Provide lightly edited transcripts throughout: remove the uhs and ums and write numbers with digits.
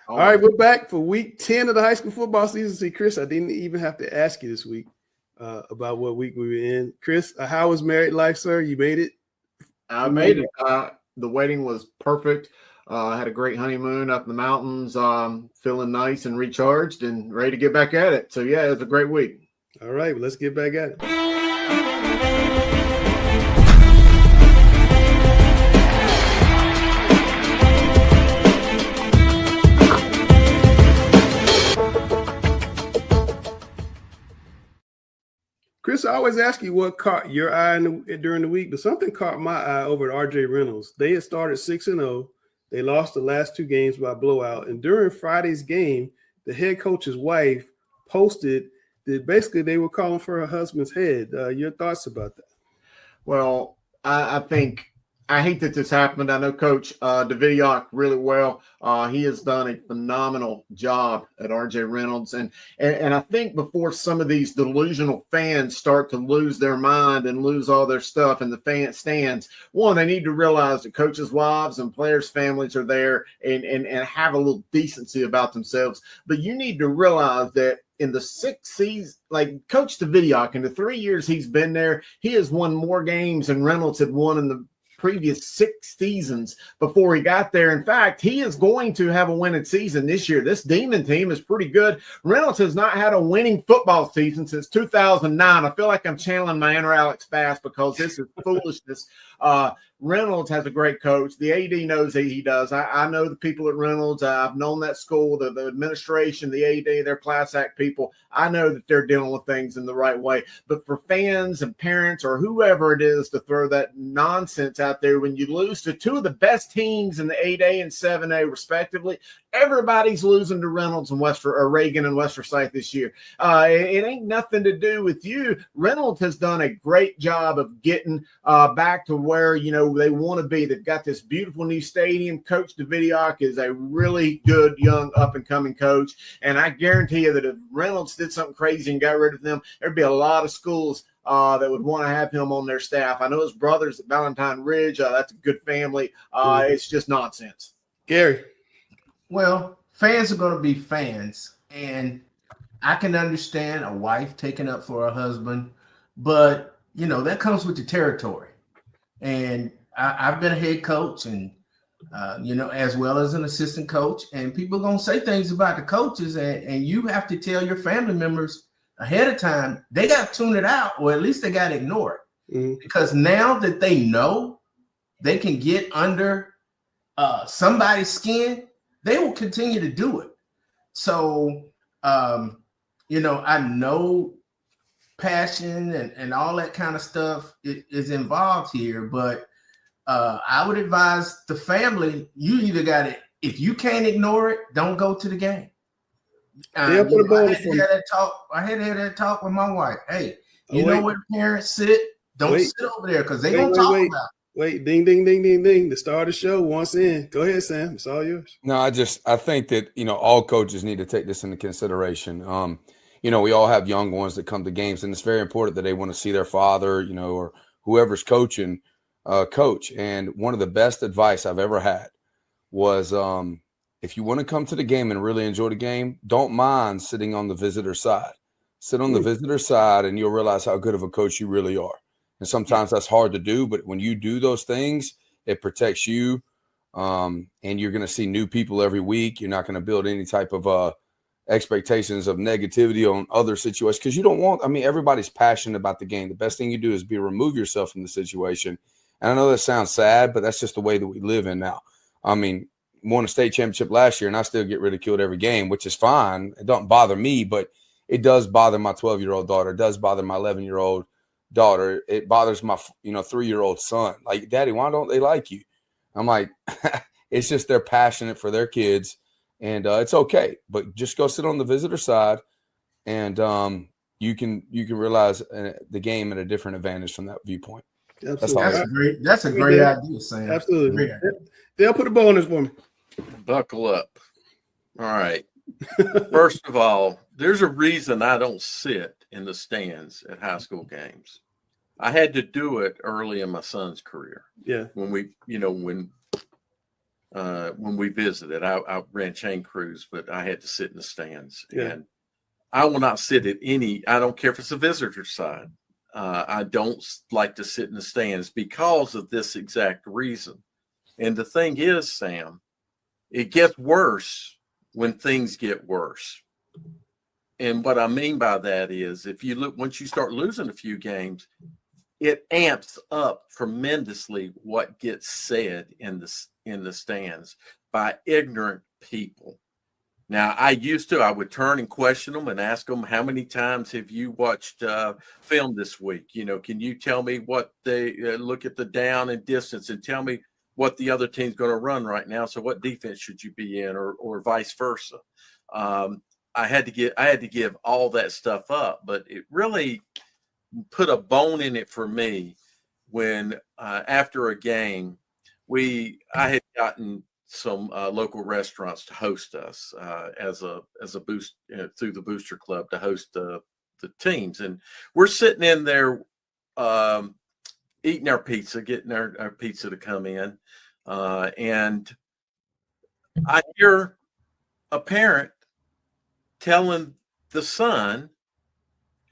All right, we're back for week 10 of the high school football season. See, Chris, I didn't even have to ask you this week about what week we were in. Chris, how was married life, sir? You made it? I made it. The wedding was perfect. I had a great honeymoon up in the mountains, feeling nice and recharged and ready to get back at it. So, yeah, it was a great week. All right, well, let's get back at it. Chris, I always ask you what caught your eye during the week, but something caught my eye over at RJ Reynolds. They had started 6-0. They lost the last 2 games by blowout. And during Friday's game, the head coach's wife posted that basically they were calling for her husband's head. Your thoughts about that? Well, I think I hate that this happened. I know Coach Davidiak really well. He has done a phenomenal job at RJ Reynolds. And I think before some of these delusional fans start to lose their mind and lose all their stuff in the fan stands, one, they need to realize that coaches' wives and players' families are there and have a little decency about themselves. But you need to realize that in the 6 seasons, like Coach Davidiak, in the 3 years he's been there, he has won more games than Reynolds had won in the previous 6 seasons before he got there. In fact, he is going to have a winning season this year. This Demon team is pretty good. Reynolds has not had a winning football season since 2009. I feel like I'm channeling my inner Alex Bass because this is foolishness. Reynolds has a great coach. The AD knows that he does. I know the people at Reynolds. I've known that school, the administration, the AD, their class act people. I know that they're dealing with things in the right way. But for fans and parents or whoever it is to throw that nonsense out there when you lose to 2 of the best teams in the 8A and 7A respectively, everybody's losing to Reynolds and Reagan and West Forsyth this year. It ain't nothing to do with you. Reynolds has done a great job of getting back to where, you know, they want to be. They've got this beautiful new stadium. Coach Davidiak is a really good young up-and-coming coach, and I guarantee you that if Reynolds did something crazy and got rid of them, there'd be a lot of schools that would want to have him on their staff. I know his brother's at Valentine Ridge. That's a good family. It's just nonsense. Gary. Well, fans are going to be fans, and I can understand a wife taking up for her husband, but, you know, that comes with the territory. And I've been a head coach and, you know, as well as an assistant coach, and people are going to say things about the coaches, and you have to tell your family members ahead of time, they got to tune it out, or at least they got to ignore it. Mm-hmm. Because now that they know they can get under somebody's skin, they will continue to do it. So, you know, I know passion and all that kind of stuff is involved here, but I would advise the family, you either got it, if you can't ignore it, don't go to the game. I had to have that talk with my wife. Hey, you know where the parents sit? Don't sit over there because they're going to talk about it. Wait, ding, ding, ding, ding, ding. The start of the show once in. Go ahead, Sam. It's all yours. No, I think that, you know, all coaches need to take this into consideration. You know, we all have young ones that come to games, and it's very important that they want to see their father, you know, or whoever's coaching, coach. And one of the best advice I've ever had was if you want to come to the game and really enjoy the game, don't mind sitting on the visitor side. Sit on the visitor side, and you'll realize how good of a coach you really are. And sometimes that's hard to do, but when you do those things, it protects you. And you're going to see new people every week. You're not going to build any type of expectations of negativity on other situations because you don't want, I mean, everybody's passionate about the game. The best thing you do is remove yourself from the situation. And I know that sounds sad, but that's just the way that we live in now. I mean, won a state championship last year and I still get ridiculed every game, which is fine. It don't bother me, but it does bother my 12-year-old daughter. It does bother my 11-year-old daughter. It bothers my 3-year-old son. Like, Daddy, why don't they like you? I'm like, it's just they're passionate for their kids, and it's okay. But just go sit on the visitor side, and you can realize the game at a different advantage from that viewpoint. Absolutely. That's a great idea, Sam. Absolutely. They'll put a bow on this for me. Buckle up. All right. First of all, there's a reason I don't sit in the stands at high school games. I had to do it early in my son's career. Yeah. When when we visited. I ran chain crews, but I had to sit in the stands. Yeah. And I will not sit at any, I don't care if it's a visitor side. I don't like to sit in the stands because of this exact reason. And the thing is, Sam, it gets worse when things get worse. And what I mean by that is if you look, once you start losing a few games, it amps up tremendously what gets said in the stands by ignorant people. Now, I would turn and question them and ask them, how many times have you watched film this week? You know, can you tell me what they look at the down and distance and tell me what the other team's going to run right now? So what defense should you be in, or vice versa? I had to give all that stuff up, but it really put a bone in it for me when after a game, I had gotten some local restaurants to host us as a boost through the Booster Club to host the teams, and we're sitting in there eating our pizza, getting our pizza to come in, and I hear a parent telling the son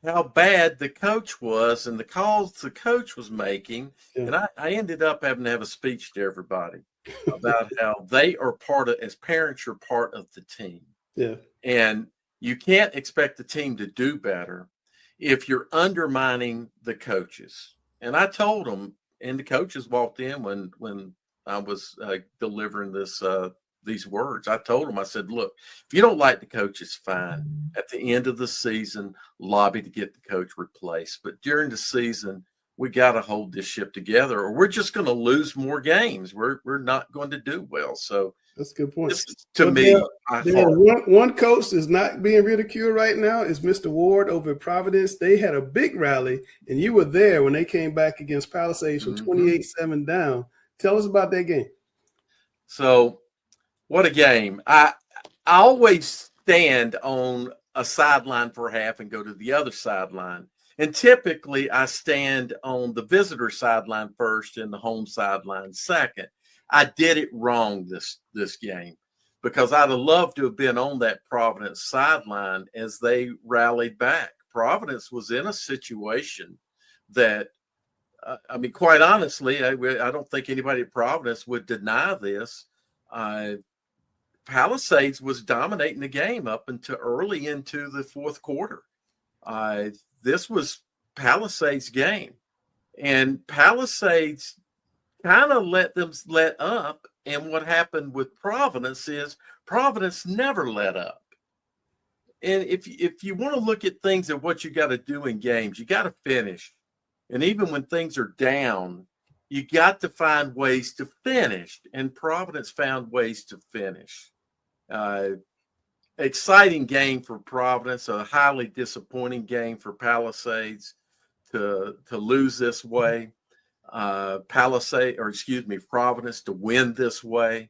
how bad the coach was and the calls the coach was making. Yeah. And I ended up having to have a speech to everybody about how they are as parents, you're part of the team. Yeah. And you can't expect the team to do better if you're undermining the coaches. And I told them, and the coaches walked in when I was delivering these words. I told them, I said, look, if you don't like the coach, it's fine. At the end of the season, lobby to get the coach replaced. But during the season, we got to hold this ship together, or we're just going to lose more games. We're not going to do well. So that's a good point. To me, one coach is not being ridiculed right now is Mr. Ward over at Providence. They had a big rally, and you were there when they came back against Palisades from 28-7 down. Tell us about that game. So, what a game. I always stand on a sideline for a half and go to the other sideline. And typically I stand on the visitor sideline first and the home sideline second. I did it wrong this game because I'd have loved to have been on that Providence sideline as they rallied back. Providence was in a situation that, I mean, quite honestly, I don't think anybody at Providence would deny this. Palisades was dominating the game up until early into the fourth quarter. This was Palisades' game, and Palisades kind of let up. And what happened with Providence is Providence never let up. And if you want to look at things and what you got to do in games, you got to finish. And even when things are down, you got to find ways to finish. And Providence found ways to finish. Exciting game for Providence, a highly disappointing game for Palisades to lose this way. Providence to win this way.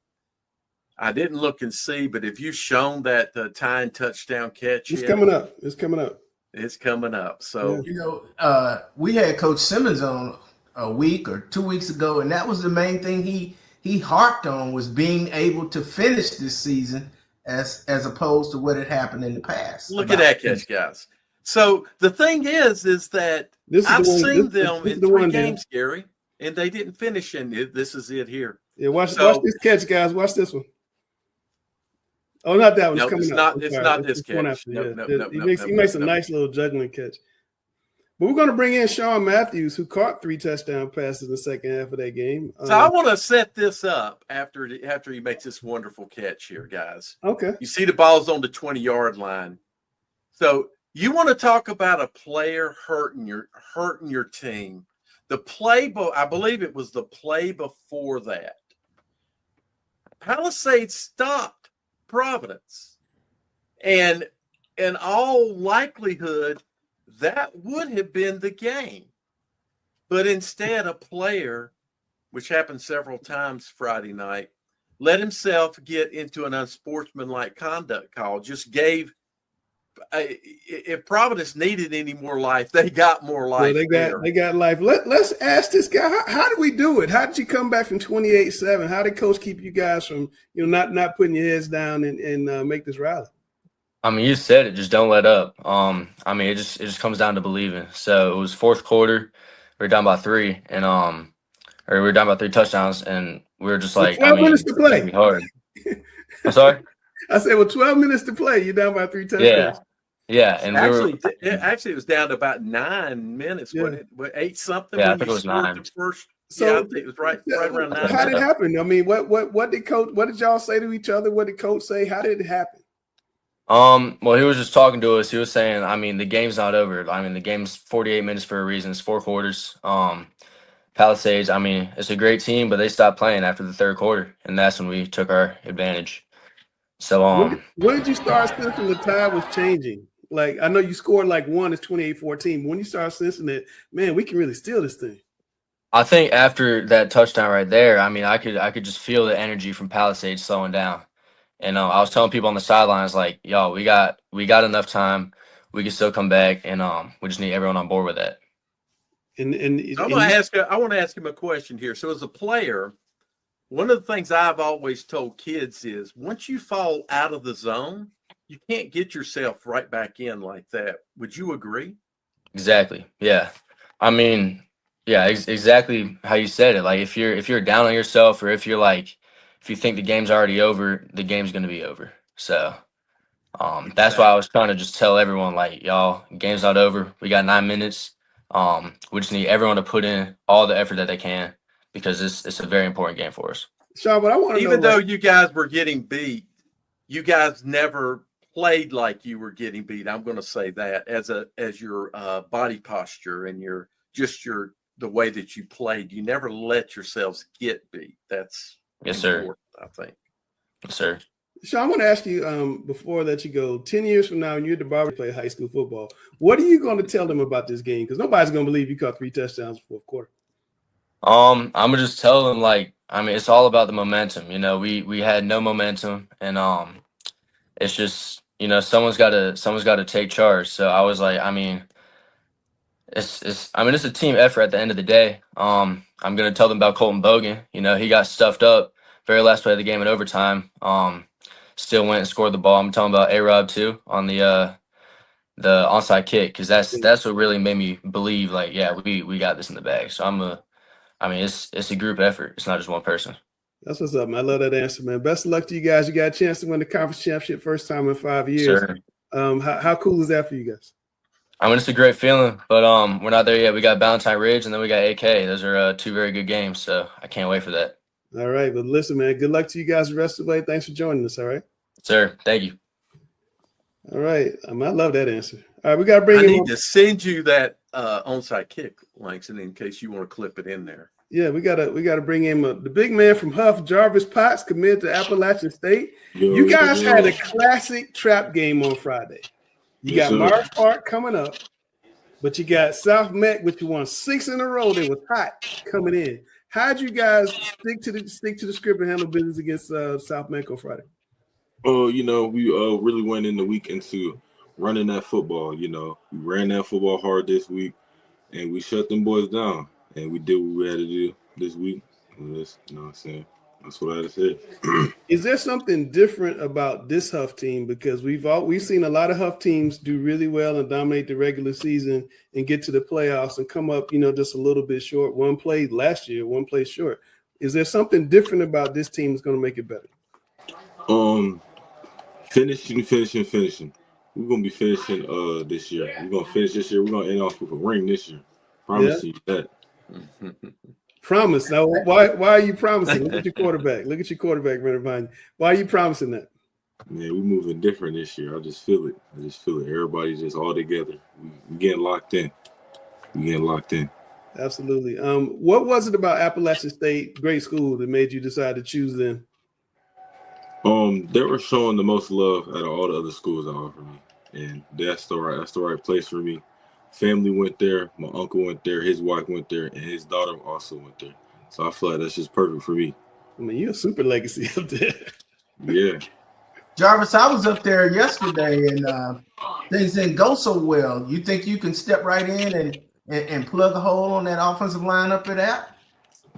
I didn't look and see, but if you've shown that tying touchdown catch, it's coming up. It's coming up. So we had Coach Simmons on a week or 2 weeks ago, and that was the main thing he harped on, was being able to finish this season as opposed to what had happened in the past. Look at that catch, guys. So the thing is that I've seen them in 3 games, Gary, and they didn't finish, and this is it here. Yeah, watch this catch, guys. Watch this one. Oh, not that one. No, it's not this catch. He makes a nice little juggling catch. But we're going to bring in Sean Matthews, who caught 3 touchdown passes in the second half of that game. So I want to set this up after he makes this wonderful catch here, guys. Okay. You see the ball's on the 20-yard line. So you want to talk about a player hurting your team. The play, I believe it was the play before that. Palisades stopped Providence. And in all likelihood, that would have been the game. But instead, a player, which happened several times Friday night, let himself get into an unsportsmanlike conduct call, just gave if Providence needed any more life, they got more life. Well, they got life. Let's ask this guy. How did we do it? How did you come back from 28-7? How did Coach keep you guys from not putting your heads down and make this rally? I mean, you said it. Just don't let up. I mean, it just comes down to believing. So it was fourth quarter. We were down by 3, and or we were down by 3 touchdowns, and we were just like, 12 minutes to play. It's hard. I'm sorry. I said, well, 12 minutes to play. You're down by 3 touchdowns. Yeah, and actually, it was down to about 9 minutes. Yeah. Wasn't it? 8 something. Yeah, I when think you it was scored 9. the first. So I think it was right around 9. How did it happen? I mean, what did y'all say to each other? What did Coach say? How did it happen? Well, he was just talking to us. He was saying, I mean, the game's not over. I mean, the game's 48 minutes for a reason. It's 4 quarters. Palisades, I mean, it's a great team, but they stopped playing after the 3rd quarter, and that's when we took our advantage. So, when did you start sensing the tide was changing? Like, I know you scored like 1, it's 28-14. But when you start sensing that, man, we can really steal this thing. I think after that touchdown right there, I mean, I could just feel the energy from Palisades slowing down. And I was telling people on the sidelines, like, yo, we got enough time. We can still come back, and we just need everyone on board with that. I want to ask him a question here. So as a player, one of the things I've always told kids is once you fall out of the zone, you can't get yourself right back in like that. Would you agree? Exactly. Yeah. I mean, yeah, exactly how you said it. Like if you're down on yourself, or if you think the game's already over, the game's going to be over. So that's why I was trying to just tell everyone, like, y'all, game's not over. We got 9 minutes. We just need everyone to put in all the effort that they can, because it's a very important game for us. Sean, but I want to know, even though you guys were getting beat, you guys never played like you were getting beat. I'm going to say that as your body posture and the way that you played, you never let yourselves get beat. That's yes, sir. I think. Yes, sir. Sean, I want to ask you before I let you go, 10 years from now, when you're at the bar play high school football, what are you going to tell them about this game? Because nobody's going to believe you caught 3 touchdowns in the 4th quarter. I'm gonna just tell them, like, I mean, it's all about the momentum. We had no momentum, and it's just, someone's got to take charge. So I was like, I mean, it's a team effort at the end of the day. I'm gonna tell them about Colton Bogan. He got stuffed up very last play of the game in overtime. Still went and scored the ball. I'm talking about A-Rob too on the onside kick, because that's what really made me believe, like, yeah, we got this in the bag. So it's a group effort. It's not just one person. That's what's up, man. I love that answer, man. Best of luck to you guys. You got a chance to win the conference championship first time in 5 years. Sure. How cool is that for you guys? I mean, it's a great feeling, but we're not there yet. We got Valentine Ridge, and then we got AK. Those are 2 very good games, so I can't wait for that. All right, but listen, man, good luck to you guys the rest of the way. Thanks for joining us, all right? Sir, thank you. All right. I love that answer. All right, we got to bring I in need to send you that onside kick, Langston, in case you want to clip it in there. Yeah, we gotta bring in the big man from Huff, Jarvis Potts, committed to Appalachian State. You guys had a classic trap game on Friday. You got Mars Park coming up, but you got South Meck, which you won 6 in a row. They was hot coming in. How'd you guys stick to the script and handle business against South Meck on Friday? We really went in the week into running that football. We ran that football hard this week, and we shut them boys down. And we did what we had to do this week. You know what I'm saying? That's what I had to say. Is there something different about this Huff team? Because we've seen a lot of Huff teams do really well and dominate the regular season and get to the playoffs and come up, just a little bit short. One play last year, one play short. Is there something different about this team that's going to make it better? Finishing. We're gonna be finishing this year. We're gonna finish this year. We're gonna end off with a ring this year. Promise you that. Promise. Now, why are you promising? Look at your quarterback. Look at your quarterback, Renner. Why are you promising that? Man, we're moving different this year. I just feel it. Everybody's just all together. We getting locked in. Absolutely. What was it about Appalachian State, great school, that made you decide to choose them? They were showing the most love out of all the other schools that offer me, and that's the right place for me. Family went there, my uncle went there, his wife went there, and his daughter also went there. So I feel like that's just perfect for me. I mean, you're a super legacy up there. Yeah. Jarvis, I was up there yesterday and things didn't go so well. You think you can step right in and plug a hole on that offensive line up at that?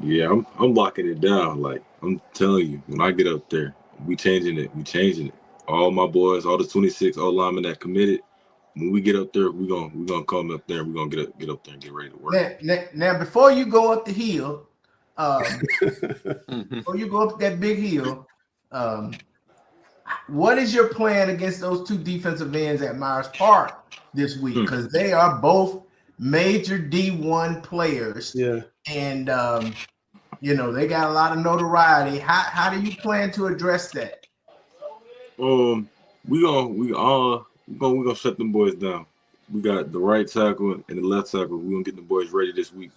Yeah, I'm locking it down. Like I'm telling you, when I get up there, we changing it. We changing it. All my boys, all the 26 O linemen that committed. When we get up there, we gonna come up there and we're gonna get up there and get ready to work. Now before you go up the hill, Mhm. before you go up that big hill, what is your plan against those two defensive ends at Myers Park this week? Because they are both major D1 players. Yeah. And they got a lot of notoriety. How do you plan to address that? We gonna shut them boys down. We got the right tackle and the left tackle. We gonna get the boys ready this week.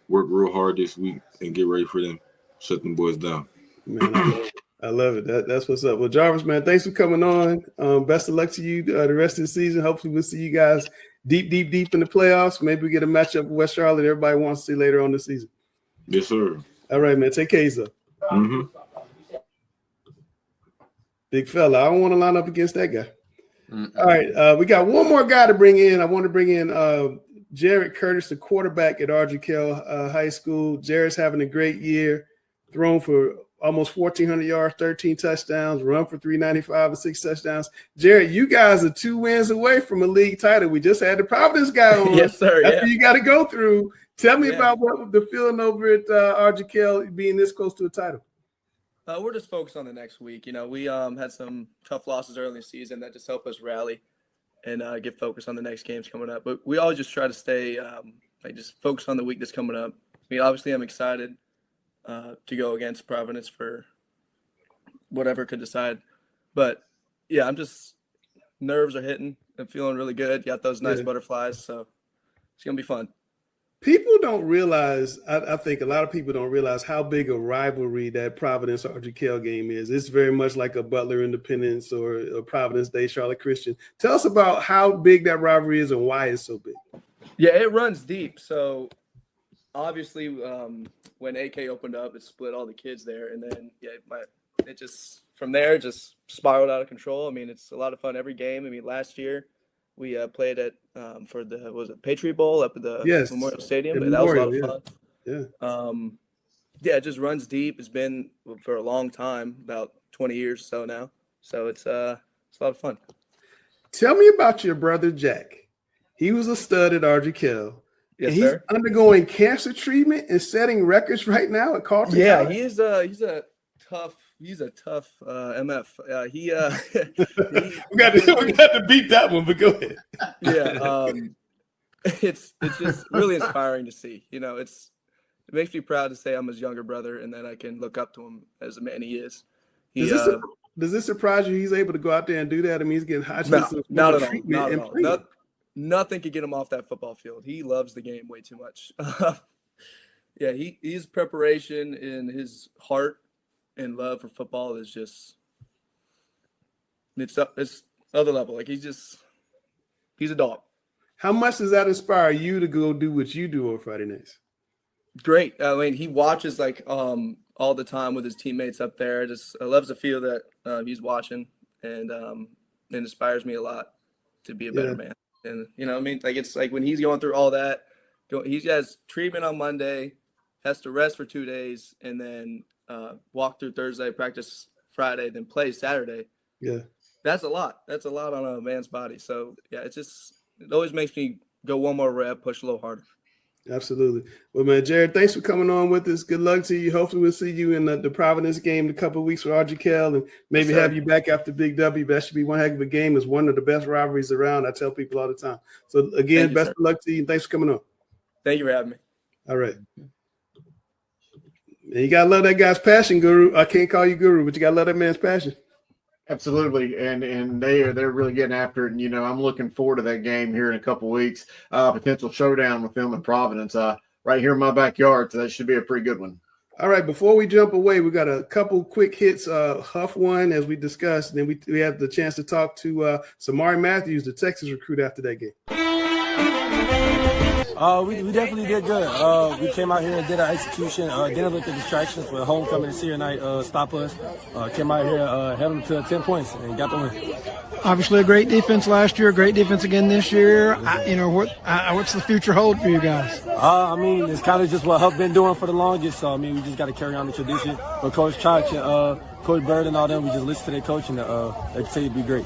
Work real hard this week and get ready for them. Shut them boys down. Man, I love it. That's what's up. Well, Jarvis, man, thanks for coming on. Best of luck to you the rest of the season. Hopefully we'll see you guys deep in the playoffs. Maybe we get a matchup with West Charlotte everybody wants to see later on this season. Yes, sir. All right, man. Take care, yourself. Mm-hmm. Big fella. I don't want to line up against that guy. All right. We got one more guy to bring in. I want to bring in Jared Curtis, the quarterback at RGK High School. Jared's having a great year, thrown for almost 1,400 yards, 13 touchdowns, run for 395 and 6 touchdowns. Jared, you guys are 2 wins away from a league title. We just had the Providence guy on. Yes, sir. That's Yeah. what you got to go through. Tell me Yeah. about what the feeling over at RGK being this close to a title. We're just focused on the next week. We had some tough losses early in the season that just help us rally and get focused on the next games coming up. But we always just try to stay just focused on the week that's coming up. I mean, obviously, I'm excited to go against Providence for whatever could decide. But yeah, I'm just nerves are hitting. I'm feeling really good. Got those nice butterflies, so it's gonna be fun. People don't realize, I think a lot of people don't realize how big a rivalry that Providence RGK game is. It's very much like a Butler Independence or a Providence Day Charlotte Christian. Tell us about how big that rivalry is and why it's so big. Yeah, it runs deep. So obviously, when AK opened up, it split all the kids there, and then it just from there just spiraled out of control. I mean, it's a lot of fun every game. I mean, last year we played at for the Patriot Bowl up at the Memorial Stadium, and that was a lot of fun. Yeah, it just runs deep. It's been for a long time, about 20 years or so now. So it's a lot of fun. Tell me about your brother Jack. He was a stud at RGK. Yes, he's sir. undergoing cancer treatment and setting records right now at Carleton. Yeah, College. he's a tough MF. we got to beat that one, but go ahead. Yeah, it's just really inspiring to see. It makes me proud to say I'm his younger brother and that I can look up to him as the man he is. Does this surprise you? He's able to go out there and do that. I mean, he's getting high not at all. Nothing could get him off that football field. He loves the game way too much. Yeah, his preparation and his heart and love for football is just it's other level. Like he's a dog. How much does that inspire you to go do what you do on Friday nights? Great. I mean, he watches all the time with his teammates up there. I loves to feel that he's watching, and it inspires me a lot to be a better man. And it's like when he's going through all that, he has treatment on Monday, has to rest for 2 days, and then walk through Thursday, practice Friday, then play Saturday. Yeah, that's a lot. That's a lot on a man's body. So yeah, it always makes me go one more rep, push a little harder. Absolutely. Well, man, Jared, thanks for coming on with us. Good luck to you. Hopefully we'll see you in the Providence game in a couple of weeks with RGK and maybe have you back after Big W. That should be one heck of a game. It's one of the best rivalries around. I tell people all the time. So again, best of luck to you and thanks for coming on. Thank you for having me. All right. And you gotta love that guy's passion, Guru. I can't call you Guru, but you gotta love that man's passion. Absolutely, and they're really getting after it. And I'm looking forward to that game here in a couple of weeks. Potential showdown with them in Providence, right here in my backyard. So that should be a pretty good one. All right, before we jump away, we got a couple quick hits. Huff one, as we discussed, and then we had the chance to talk to Samari Matthews, the Texas recruit, after that game. We definitely did good. We came out here and did our execution. Didn't let the distractions for homecoming this year night stop us. Came out here, held them to 10 points and got the win. Obviously, a great defense last year, great defense again this year. What's the future hold for you guys? It's kind of just what Huff been doing for the longest. So, we just got to carry on the tradition. But Coach Chach and Coach Bird and all them, we just listen to their coach and they continue to be great.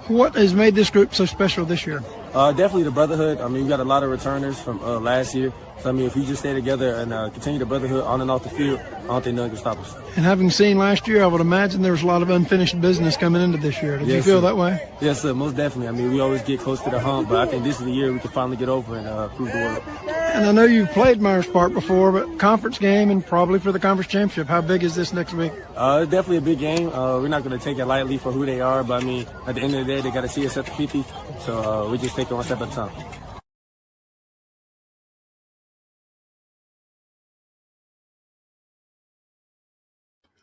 What has made this group so special this year? Definitely the brotherhood. We got a lot of returners from last year. So, if we just stay together and continue the brotherhood on and off the field, I don't think nothing can stop us. And having seen last year, I would imagine there was a lot of unfinished business coming into this year. Did you feel that way? Yes, sir, most definitely. We always get close to the hump, but I think this is the year we can finally get over and prove the world. And I know you've played Myers Park before, but conference game and probably for the conference championship. How big is this next week? It's definitely a big game. We're not going to take it lightly for who they are, but at the end of the day, they got to see us at the 50. So we just take it one step at a time.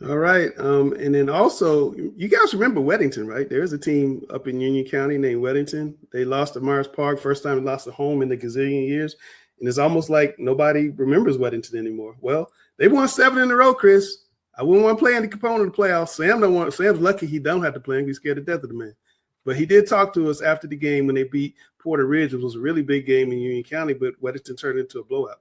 All right. And then also, you guys remember Weddington, right? There's a team up in Union County named Weddington. They lost to Myers Park, first time they lost at home in a gazillion years. And it's almost like nobody remembers Weddington anymore. Well, they won 7 in a row, Chris. I wouldn't want to play any component of the playoffs. Sam's lucky he don't have to play him. He's scared to death of the man. But he did talk to us after the game when they beat Porter Ridge. It was a really big game in Union County, but Weddington turned into a blowout.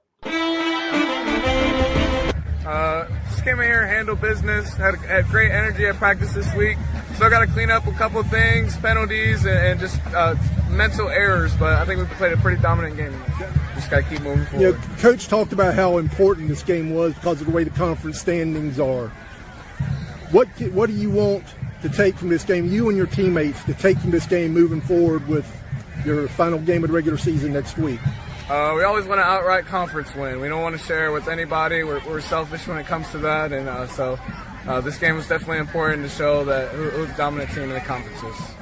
Just came in here, handled business, had great energy at practice this week. Still got to clean up a couple of things, penalties, and just mental errors, but I think we played a pretty dominant game. Just got to keep moving forward. Coach talked about how important this game was because of the way the conference standings are. What do you want to take from this game, you and your teammates, to take from this game moving forward with your final game of the regular season next week? We always want an outright conference win. We don't want to share with anybody. We're selfish when it comes to that, and so this game was definitely important to show that who the dominant team in the conference is.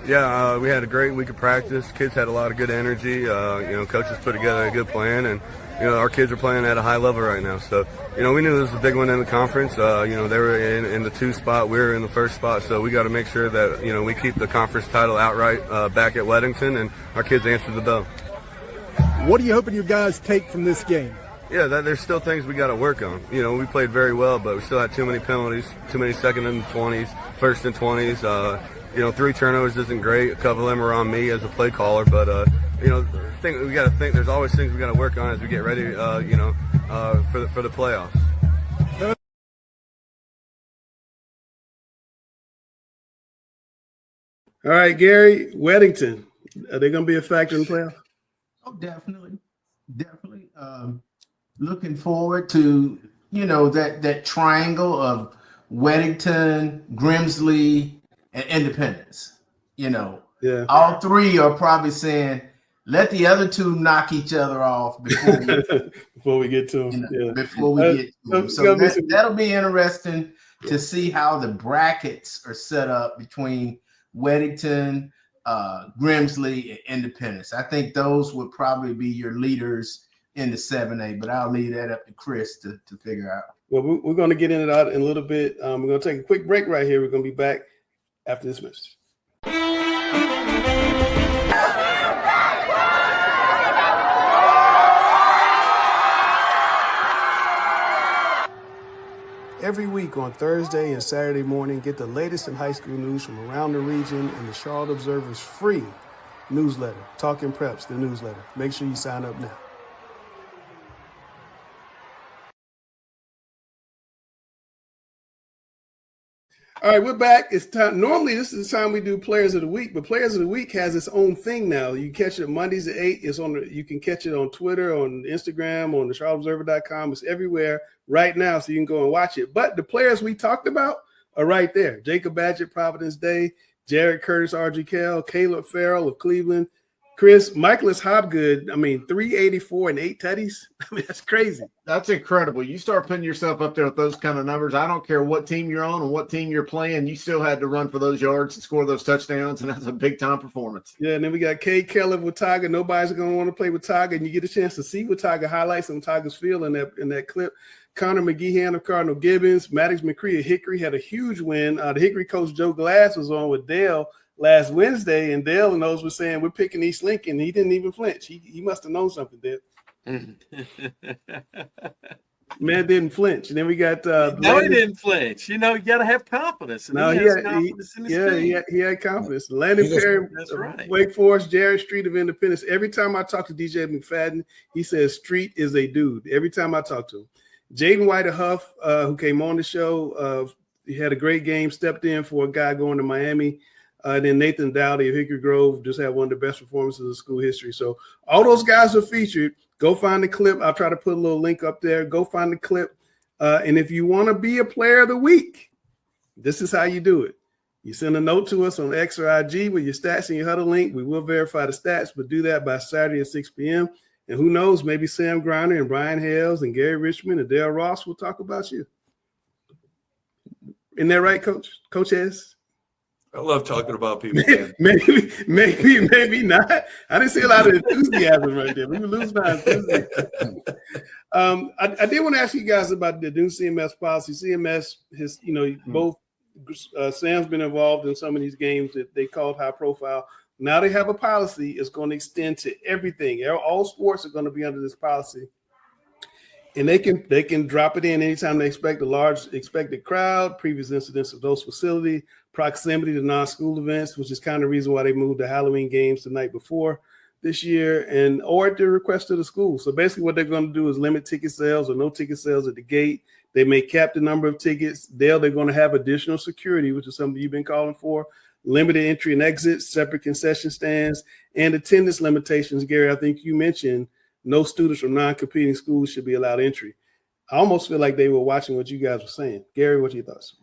Yeah, we had a great week of practice. Kids had a lot of good energy. Coaches put together a good plan, and our kids are playing at a high level right now. So, we knew this was a big one in the conference. They were in the 2 spot. We were in the 1st spot. So we got to make sure that, we keep the conference title outright back at Weddington, and our kids answer the bell. What are you hoping you guys take from this game? Yeah, there's still things we got to work on. We played very well, but we still had too many penalties, too many second and 20s, first and 20s. 3 turnovers isn't great. A couple of them are on me as a play caller, but we got to think there's always things we got to work on as we get ready, for the playoffs. All right, Gary, Weddington, are they going to be a factor in the playoffs? Oh, definitely. Looking forward to, that triangle of Weddington, Grimsley, and Independence. All 3 are probably saying, let the other 2 knock each other off before we get to them. Before we get to them. So that'll be interesting to see how the brackets are set up between Weddington, Grimsley, and Independence. I think those would probably be your leaders in the 7A, but I'll leave that up to Chris to figure out. Well, we're going to get into that in a little bit. We're going to take a quick break right here. We're going to be back after this message. Every week on Thursday and Saturday morning, get the latest in high school news from around the region in the Charlotte Observer's free newsletter, Talking Preps, the newsletter. Make sure you sign up now. All right, we're back. It's time. Normally, this is the time we do Players of the Week, but Players of the Week has its own thing now. You catch it Mondays at 8. You can catch it on Twitter, on Instagram, on the CharlotteObserver.com. It's everywhere right now, so you can go and watch it. But the players we talked about are right there. Jacob Badgett, Providence Day, Jared Curtis, RG Kell, Caleb Farrell of Cleveland, Chris, Michaelis Hobgood, 384 and 8 tutties. That's crazy. That's incredible. You start putting yourself up there with those kind of numbers. I don't care what team you're on and what team you're playing. You still had to run for those yards and score those touchdowns, and that's a big-time performance. Yeah, and then we got Cade Keller with Tiger. Nobody's going to want to play with Tiger, and you get a chance to see what Tiger highlights on Tiger's field in that clip. Connor McGeehan of Cardinal Gibbons. Maddox McCree of Hickory had a huge win. The Hickory coach Joe Glass was on with Dale last Wednesday, and Dale and those were saying we're picking East Lincoln. He didn't even flinch. He must have known something, Dale. Man didn't flinch. And then we got no, he didn't flinch. You got to have confidence. And he has confidence in his team. He had confidence. Landon Perry, that's right. Wake Forest, Jared Street of Independence. Every time I talk to DJ McFadden, he says Street is a dude. Every time I talk to him. Jaden White of Huff, who came on the show, he had a great game, stepped in for a guy going to Miami. Then Nathan Dowdy of Hickory Grove just had one of the best performances in school history. So all those guys are featured. Go find the clip. I'll try to put a little link up there. Go find the clip. And if you want to be a player of the week, this is how you do it. You send a note to us on X or IG with your stats and your huddle link. We will verify the stats, but do that by Saturday at 6 p.m. And who knows, maybe Sam Griner and Brian Hales and Gary Richmond and Dale Ross will talk about you. Isn't that right, Coach? Coach S? I love talking about people. Maybe not. I didn't see a lot of enthusiasm right there. We were losing our enthusiasm. I did want to ask you guys about the new CMS policy. CMS has, both Sam's been involved in some of these games that they called high profile. Now they have a policy. It's going to extend to everything. All sports are going to be under this policy. And they can drop it in anytime they expect a large expected crowd, previous incidents of those facility, proximity to non-school events, which is kind of the reason why they moved the Halloween games the night before this year, or at the request of the school. So basically what they're going to do is limit ticket sales or no ticket sales at the gate. They may cap the number of tickets. They're going to have additional security, which is something you've been calling for, limited entry and exits, separate concession stands, and attendance limitations. Gary, I think you mentioned no students from non-competing schools should be allowed entry. I almost feel like they were watching what you guys were saying. Gary, what are your thoughts?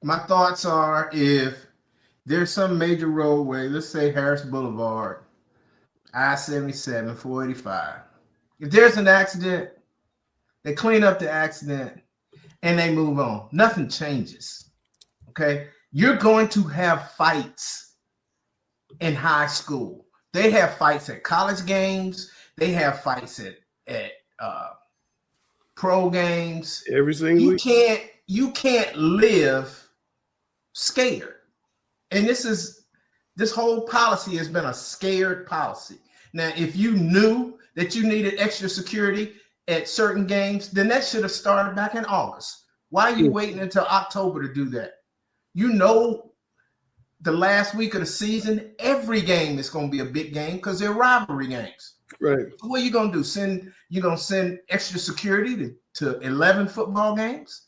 My thoughts are, if there's some major roadway, let's say Harris Boulevard, I-77, 485. If there's an accident, they clean up the accident and they move on. Nothing changes, okay? You're going to have fights in high school. They have fights at college games. They have fights at pro games. Every single week. You can't live scared. And this whole policy has been a scared policy. Now, if you knew that you needed extra security at certain games, then that should have started back in August. Why are you waiting until October to do that? The last week of the season, every game is going to be a big game because they're rivalry games. Right. What are you going to do? You're going to send extra security to 11 football games?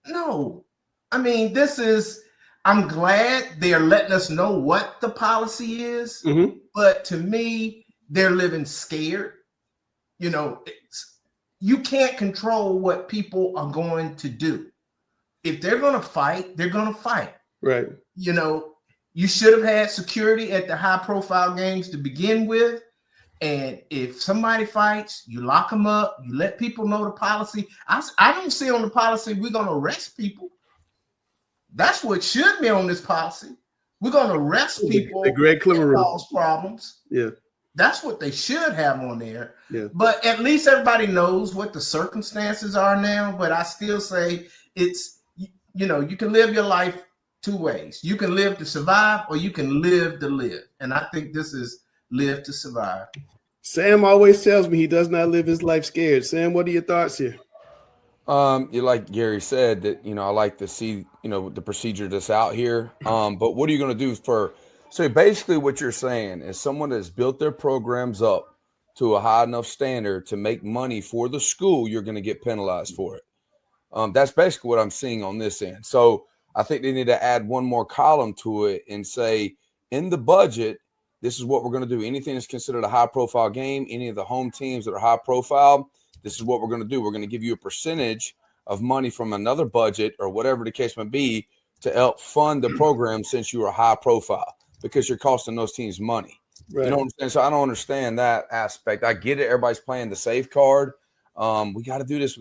No. I mean, I'm glad they're letting us know what the policy is, but to me, they're living scared. You can't control what people are going to do. If they're going to fight, they're going to fight. Right. You should have had security at the high profile games to begin with. And if somebody fights, you lock them up, you let people know the policy. I don't see on the policy we're going to arrest people. That's what should be on this policy. We're going to arrest people the Greg Clemmer cause problems. Yeah. That's what they should have on there. Yeah. But at least everybody knows what the circumstances are now. But I still say you can live your life two ways. You can live to survive, or you can live to live. And I think this is live to survive. Sam always tells me he does not live his life scared. Sam, what are your thoughts here? Like Gary said, that I like to see the procedure that's out here. But what are you going to do so basically what you're saying is someone that's built their programs up to a high enough standard to make money for the school, you're going to get penalized for it. That's basically what I'm seeing on this end. So I think they need to add one more column to it and say, in the budget, this is what we're going to do. Anything that's considered a high-profile game, any of the home teams that are high-profile, this is what we're going to do. We're going to give you a percentage of money from another budget or whatever the case may be to help fund the program since you are high-profile, because you're costing those teams money. Right. You know what I'm saying? So I don't understand that aspect. I get it. Everybody's playing the safe card. We got to do this.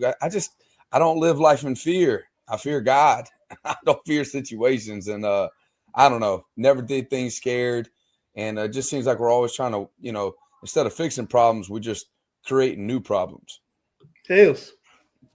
I don't live life in fear. I fear God. I don't fear situations. And I don't know, never did things scared. And it just seems like we're always trying to, instead of fixing problems, we're just creating new problems. Tails.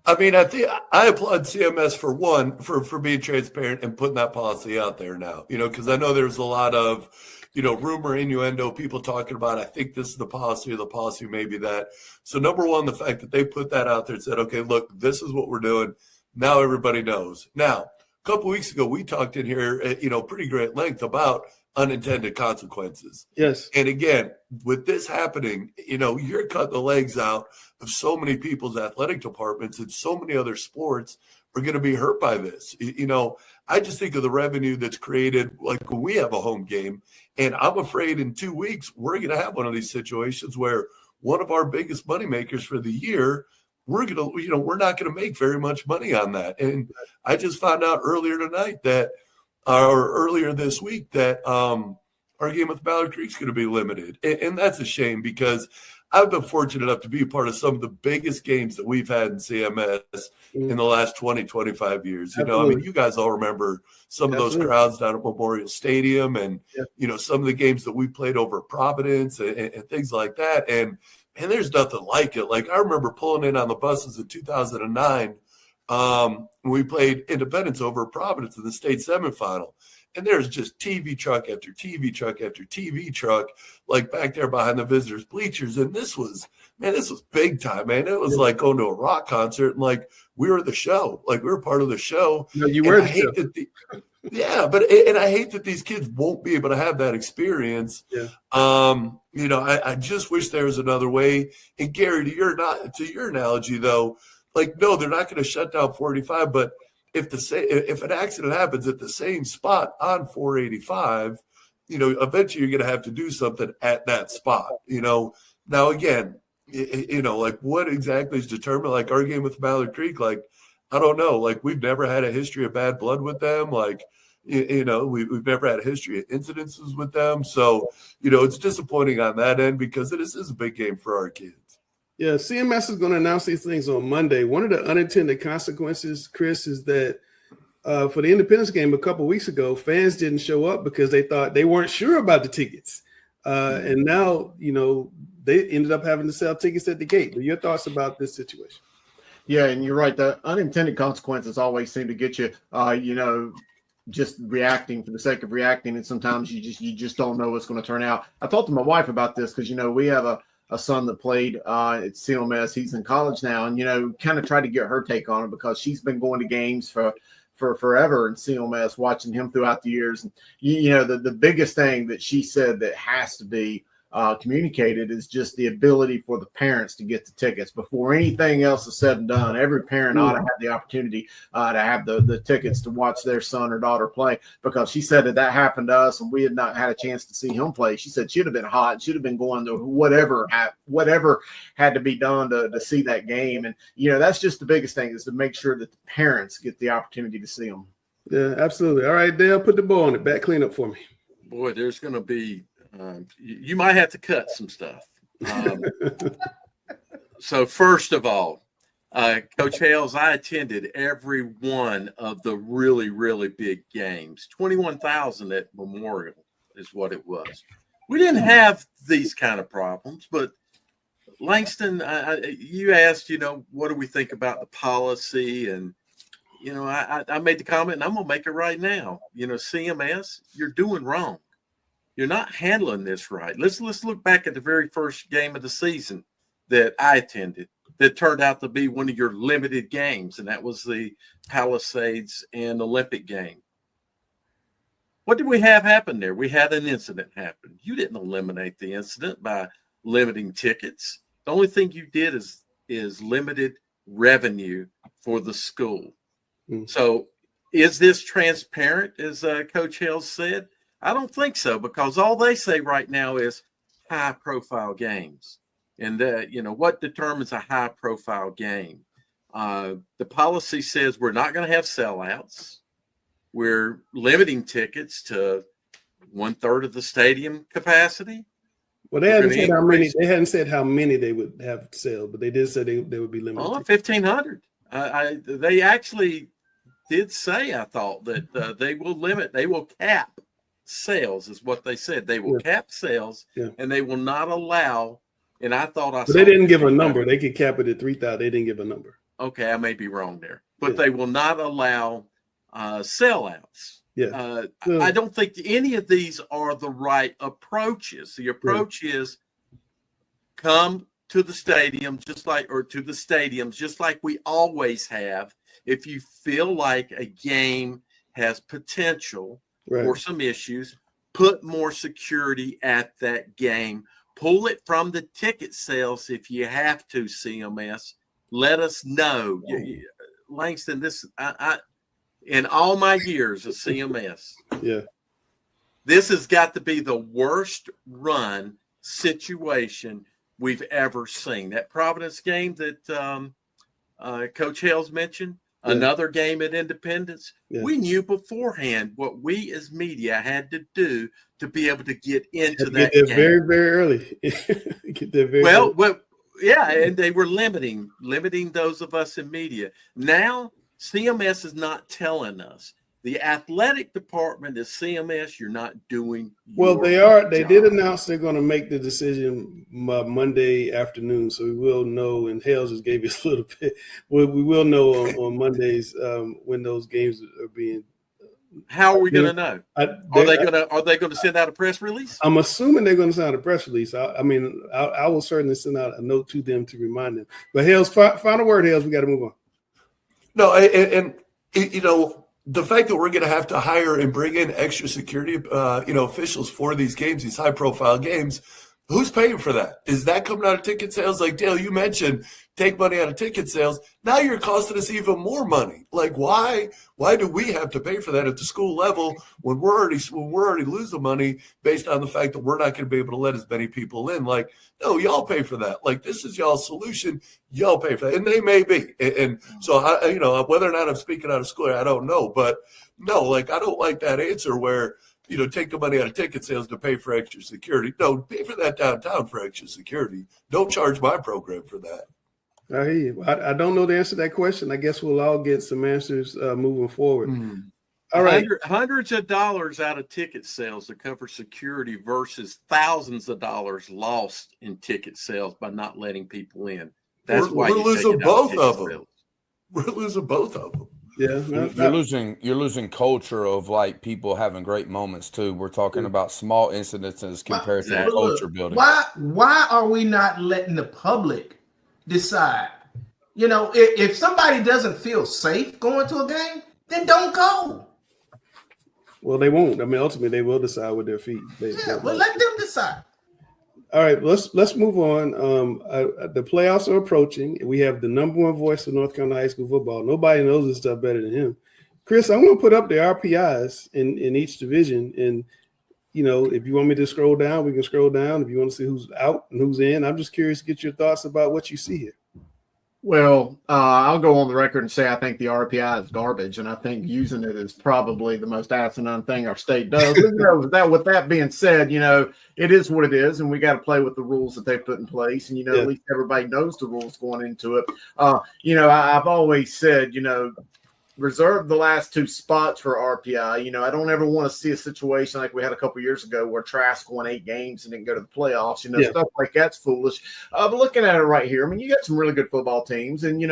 I mean, I think I applaud CMS for one for being transparent and putting that policy out there now. Because I know there's a lot of rumor, innuendo, people talking about, I think this is the policy or the policy may be that. So number one, the fact that they put that out there and said, okay, look, this is what we're doing. Now everybody knows. Now, a couple of weeks ago, we talked in here, pretty great length about unintended consequences. Yes. And again, with this happening, you're cutting the legs out of so many people's athletic departments, and so many other sports are going to be hurt by this. I just think of the revenue that's created, like when we have a home game, and I'm afraid in 2 weeks, we're going to have one of these situations where one of our biggest money makers for the year, we're not going to make very much money on that. And I just found out earlier this week that our game with Ballard Creek is going to be limited. And that's a shame, because I've been fortunate enough to be a part of some of the biggest games that we've had in CMS in the last 20, 25 years. You guys all remember some of those crowds down at Memorial Stadium, and, some of the games that we played over at Providence and things like that. And there's nothing like it. Like, I remember pulling in on the buses in 2009 when we played Independence over at Providence in the state semifinal. And there's just TV truck after TV truck after TV truck, like back there behind the visitors' bleachers. And this was big time, man. It was like going to a rock concert, and like we were the show, like we were part of the show. No, you were the show. And I hate that these kids won't be able to have that experience. Yeah. I just wish there was another way. And Gary, to your analogy though, like, no, they're not going to shut down 485, but if an accident happens at the same spot on 485, eventually you're going to have to do something at that spot. Now again, like what exactly is determined? Like our game with Ballard Creek, like I don't know. Like we've never had a history of bad blood with them. Like we've never had a history of incidences with them. So it's disappointing on that end, because this is a big game for our kids. Yeah, CMS is going to announce these things on Monday. One of the unintended consequences, Chris, is that for the Independence game a couple weeks ago, fans didn't show up because they weren't sure about the tickets. And now, they ended up having to sell tickets at the gate. Your thoughts about this situation? Yeah, and you're right. The unintended consequences always seem to get you, just reacting for the sake of reacting. And sometimes you just don't know what's going to turn out. I talked to my wife about this because, we have a son that played at CMS. He's in college now, and kind of tried to get her take on it, because she's been going to games for forever in CMS, watching him throughout the years. And the biggest thing that she said that has to be communicated is just the ability for the parents to get the tickets before anything else is said and done. Every parent ought to have the opportunity to have the tickets to watch their son or daughter play, because she said that happened to us and we had not had a chance to see him play. She said she'd have been hot. She'd have been going to whatever had to be done to see that game. And, that's just the biggest thing, is to make sure that the parents get the opportunity to see them. Yeah, absolutely. All right, Dale, put the ball on it. Back clean up for me. Boy, there's going to be you might have to cut some stuff. So first of all, Coach Hales, I attended every one of the really, really big games. 21,000 at Memorial is what it was. We didn't have these kind of problems, but Langston, you asked, what do we think about the policy? And, I made the comment, and I'm going to make it right now. CMS, you're doing wrong. You're not handling this right. Let's look back at the very first game of the season that I attended that turned out to be one of your limited games, and that was the Palisades and Olympic game. What did we have happen there? We had an incident happen. You didn't eliminate the incident by limiting tickets. The only thing you did is limited revenue for the school. So is this transparent, as Coach Hales said? I don't think so, because all they say right now is high-profile games. And, what determines a high-profile game? The policy says we're not going to have sellouts. We're limiting tickets to 1/3 of the stadium capacity. Well, they hadn't said how many. They hadn't said how many they would have sell, but they did say they would be limited. 1,500. They actually did say, I thought, that they will cap sales, is what they said. They will cap sales, and they will not allow. And I thought But they didn't give a number. They could cap it at 3,000. They didn't give a number. Okay, I may be wrong there, but Yeah. they will not allow sellouts. Yeah. I don't think any of these are the right approaches. The approach is come to the stadium to the stadiums just like we always have. If you feel like a game has potential or some issues, put more security at that game. Pull it from the ticket sales if you have to, CMS. Let us know. Langston, this I in all my years of CMS, this has got to be the worst run situation we've ever seen. That Providence game that Coach Hales mentioned, another game at Independence, we knew beforehand what we as media had to do to be able to get into that get there game. very, very early. Get there very Well, early. yeah, and they were limiting those of us in media. Now, CMS is not telling us. The athletic department is CMS. You're not doing. Well, your they are. They job. did announce they're going to make the decision Monday afternoon, so we will know. And Hales just gave us a little bit. We will know on Mondays when those games are being. How are we going to know? Are they going to send out a press release? I'm assuming they're going to send out a press release. I will certainly send out a note to them to remind them. But Hales, final word, Hales. We got to move on. No, and you know, the fact that we're going to have to hire and bring in extra security, officials for these games, these high-profile games, who's paying for that? Is that coming out of ticket sales? Like Dale, you mentioned, take money out of ticket sales. Now you're costing us even more money. Like, why do we have to pay for that at the school level when we're already losing money based on the fact that we're not going to be able to let as many people in? Like, no, y'all pay for that. Like, this is y'all's solution. Y'all pay for that, and they may be. And so, whether or not I'm speaking out of school, I don't know. But no, like, I don't like that answer where, take the money out of ticket sales to pay for extra security. No, pay for that downtown for extra security. Don't charge my program for that. I hear you. I don't know the answer to that question. I guess we'll all get some answers moving forward. All right. Hundreds of dollars out of ticket sales to cover security versus thousands of dollars lost in ticket sales by not letting people in. That's why we're losing both of them. Sales. We're losing both of them. Yeah, you're losing culture of like people having great moments too. We're talking about small incidences compared to culture building. Why are we not letting the public decide? If somebody doesn't feel safe going to a game, then don't go. Well, they won't. I mean, ultimately, they will decide with their feet. Well, let them decide. All right, let's move on. The playoffs are approaching. We have the number one voice of North Carolina high school football. Nobody knows this stuff better than him. Chris, I'm going to put up the RPIs in each division. And, if you want me to scroll down, we can scroll down. If you want to see who's out and who's in, I'm just curious to get your thoughts about what you see here. Well, I'll go on the record and say I think the RPI is garbage, and I think using it is probably the most asinine thing our state does. With that being said, it is what it is, and we got to play with the rules that they put in place. And at least everybody knows the rules going into it. I've always said, reserve the last two spots for RPI. I don't ever want to see a situation like we had a couple years ago where Trask won 8 games and didn't go to the playoffs. Stuff like that's foolish. But looking at it right here, I mean, you got some really good football teams. And,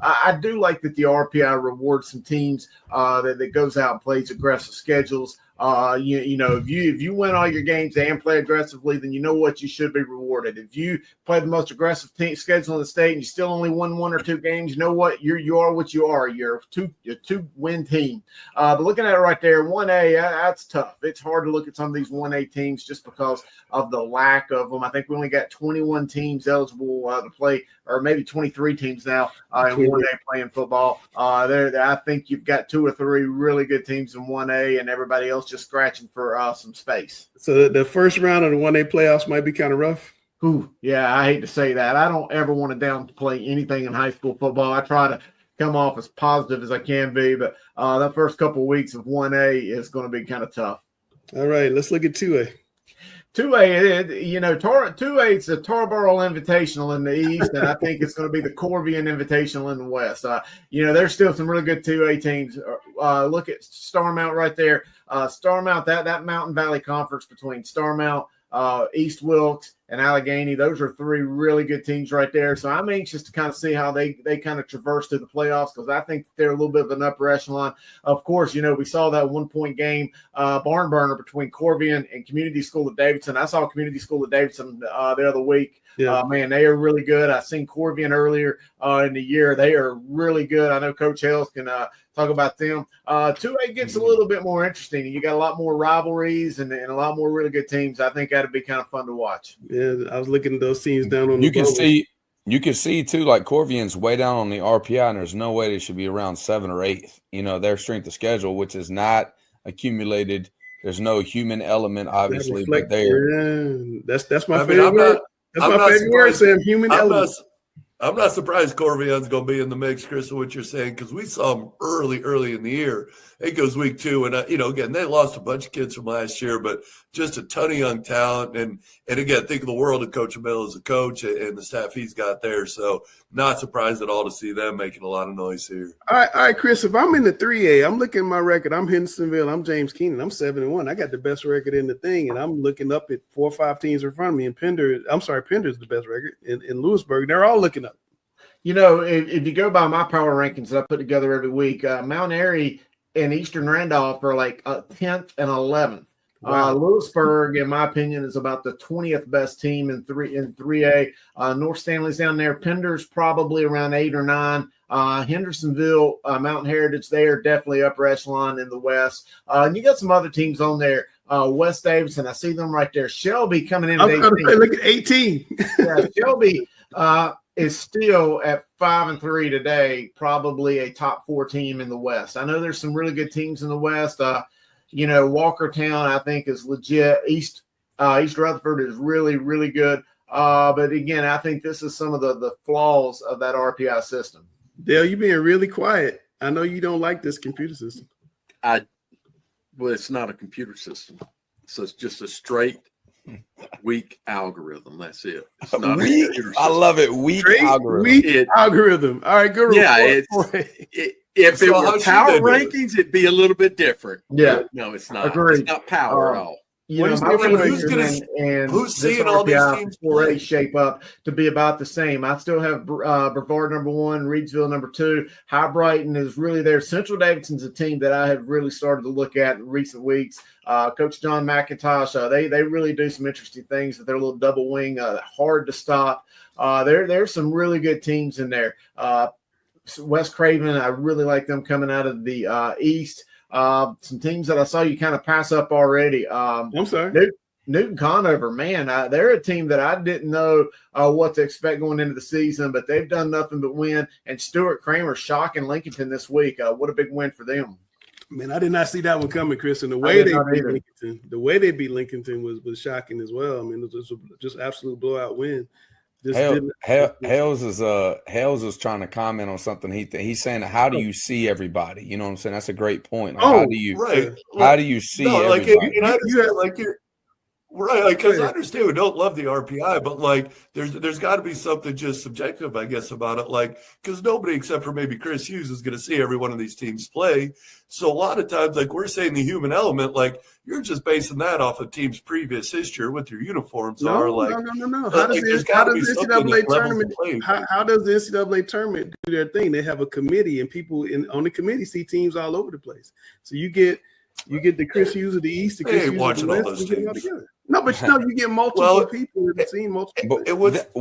I do like that the RPI rewards some teams that goes out and plays aggressive schedules. If you win all your games and play aggressively, then you know what, you should be rewarded. If you play the most aggressive schedule in the state and you still only won 1 or 2 games, you know what, you are what you are. You're a 2-win team. But looking at it right there, 1A, that's tough. It's hard to look at some of these 1A teams just because of the lack of them. I think we only got 21 teams eligible to play, or maybe 23 teams now in 1A playing football. I think you've got 2 or 3 really good teams in 1A, and everybody else just scratching for some space. So the first round of the 1A playoffs might be kind of rough. Ooh, yeah, I hate to say that. I don't ever want to downplay anything in high school football. I try to come off as positive as I can be, but the first couple of weeks of 1A is going to be kind of tough. All right, let's look at 2A. 2A, 2A, it's the Tarboro Invitational in the East, and I think it's going to be the Corvian Invitational in the West. There's still some really good 2A teams. Look at Starmount right there. Starmount, that Mountain Valley Conference between Starmount, East Wilkes, and Allegheny. Those are three really good teams right there. So I'm anxious to kind of see how they kind of traverse to the playoffs, because I think they're a little bit of an upper echelon. Of course, we saw that 1-point game barn burner between Corvian and Community School of Davidson. I saw Community School of Davidson the other week. Yeah. Man, they are really good. I seen Corvian earlier in the year. They are really good. I know Coach Hales can talk about them. 2A gets a little bit more interesting. You got a lot more rivalries and a lot more really good teams. I think that'd be kind of fun to watch. Yeah, I was looking at those teams down on You the can bubble. see, too, like Corvian's way down on the RPI, and there's no way they should be around 7th or 8th. Their strength of schedule, which is not accumulated. There's no human element, obviously, but there. Yeah, that's my favorite word. That's my favorite word, Sam. Human element. I'm not surprised Corvian's going to be in the mix, Chris, of what you're saying, because we saw them early in the year. It goes week 2, and again, they lost a bunch of kids from last year, but just a ton of young talent, and again, think of the world of Coach Emil as a coach and the staff he's got there. So not surprised at all to see them making a lot of noise here. All right, Chris. If I'm in the 3A, I'm looking at my record. I'm Hendersonville. I'm James Keenan. I'm 7-1. I got the best record in the thing, and I'm looking up at 4 or 5 teams in front of me. And Pender's the best record in Lewisburg. They're all looking up. If you go by my power rankings that I put together every week, Mount Airy and Eastern Randolph are like 10th and 11th. Wow. Lewisburg, in my opinion, is about the 20th best team in 3A. North Stanley's down there. Pender's probably around 8 or 9. Hendersonville, Mountain Heritage, they are definitely upper echelon in the West. And you got some other teams on there. West Davidson, I see them right there. Shelby coming in at 18. Look at 18. Yeah, Shelby is still at 5-3 today, probably a top 4 team in the West. I know there's some really good teams in the West. Walkertown, I think, is legit. East Rutherford is really, really good. But again, I think this is some of the flaws of that RPI system. Dale, you being really quiet. I know you don't like this computer system. Well, it's not a computer system. So it's just a straight weak algorithm. That's it. It's not a computer system. I love it. Weak algorithm. Algorithm. All right, good. Yeah, if it were power rankings, it'd be a little bit different. Yeah. No, it's not. Agreed. It's not power at all. Who's seeing all these teams 4A shape up to be about the same? I still have Brevard number 1, Reedsville number 2. High Brighton is really there. Central Davidson's a team that I have really started to look at in recent weeks. Coach John McIntosh, they really do some interesting things with their little double wing, hard to stop. There's some really good teams in there. West Craven, I really like them coming out of the East. Some teams that I saw you kind of pass up already. I'm sorry. Newton Conover, man, they're a team that I didn't know what to expect going into the season, but they've done nothing but win. And Stuart Kramer shocking Lincolnton this week. What a big win for them. Man, I did not see that one coming, Chris. And the way they beat Lincolnton was shocking as well. I mean, it was just absolute blowout win. Hales is trying to comment on something. He's saying, how do you see everybody? You know what I'm saying? That's a great point. Like, how do you see everybody? Right, because I understand we don't love the RPI, but like there's got to be something just subjective, I guess, about it. Like, because nobody except for maybe Chris Hughes is going to see every one of these teams play. So a lot of times, like we're saying, the human element, like you're just basing that off of teams' previous history with your uniforms. No. How does the NCAA tournament do their thing? They have a committee, and people on the committee see teams all over the place. So you get the Chris Hughes of the East, the Chris Hughes of the West, and get it all together. No, but you get multiple people that have seen multiple. And what's the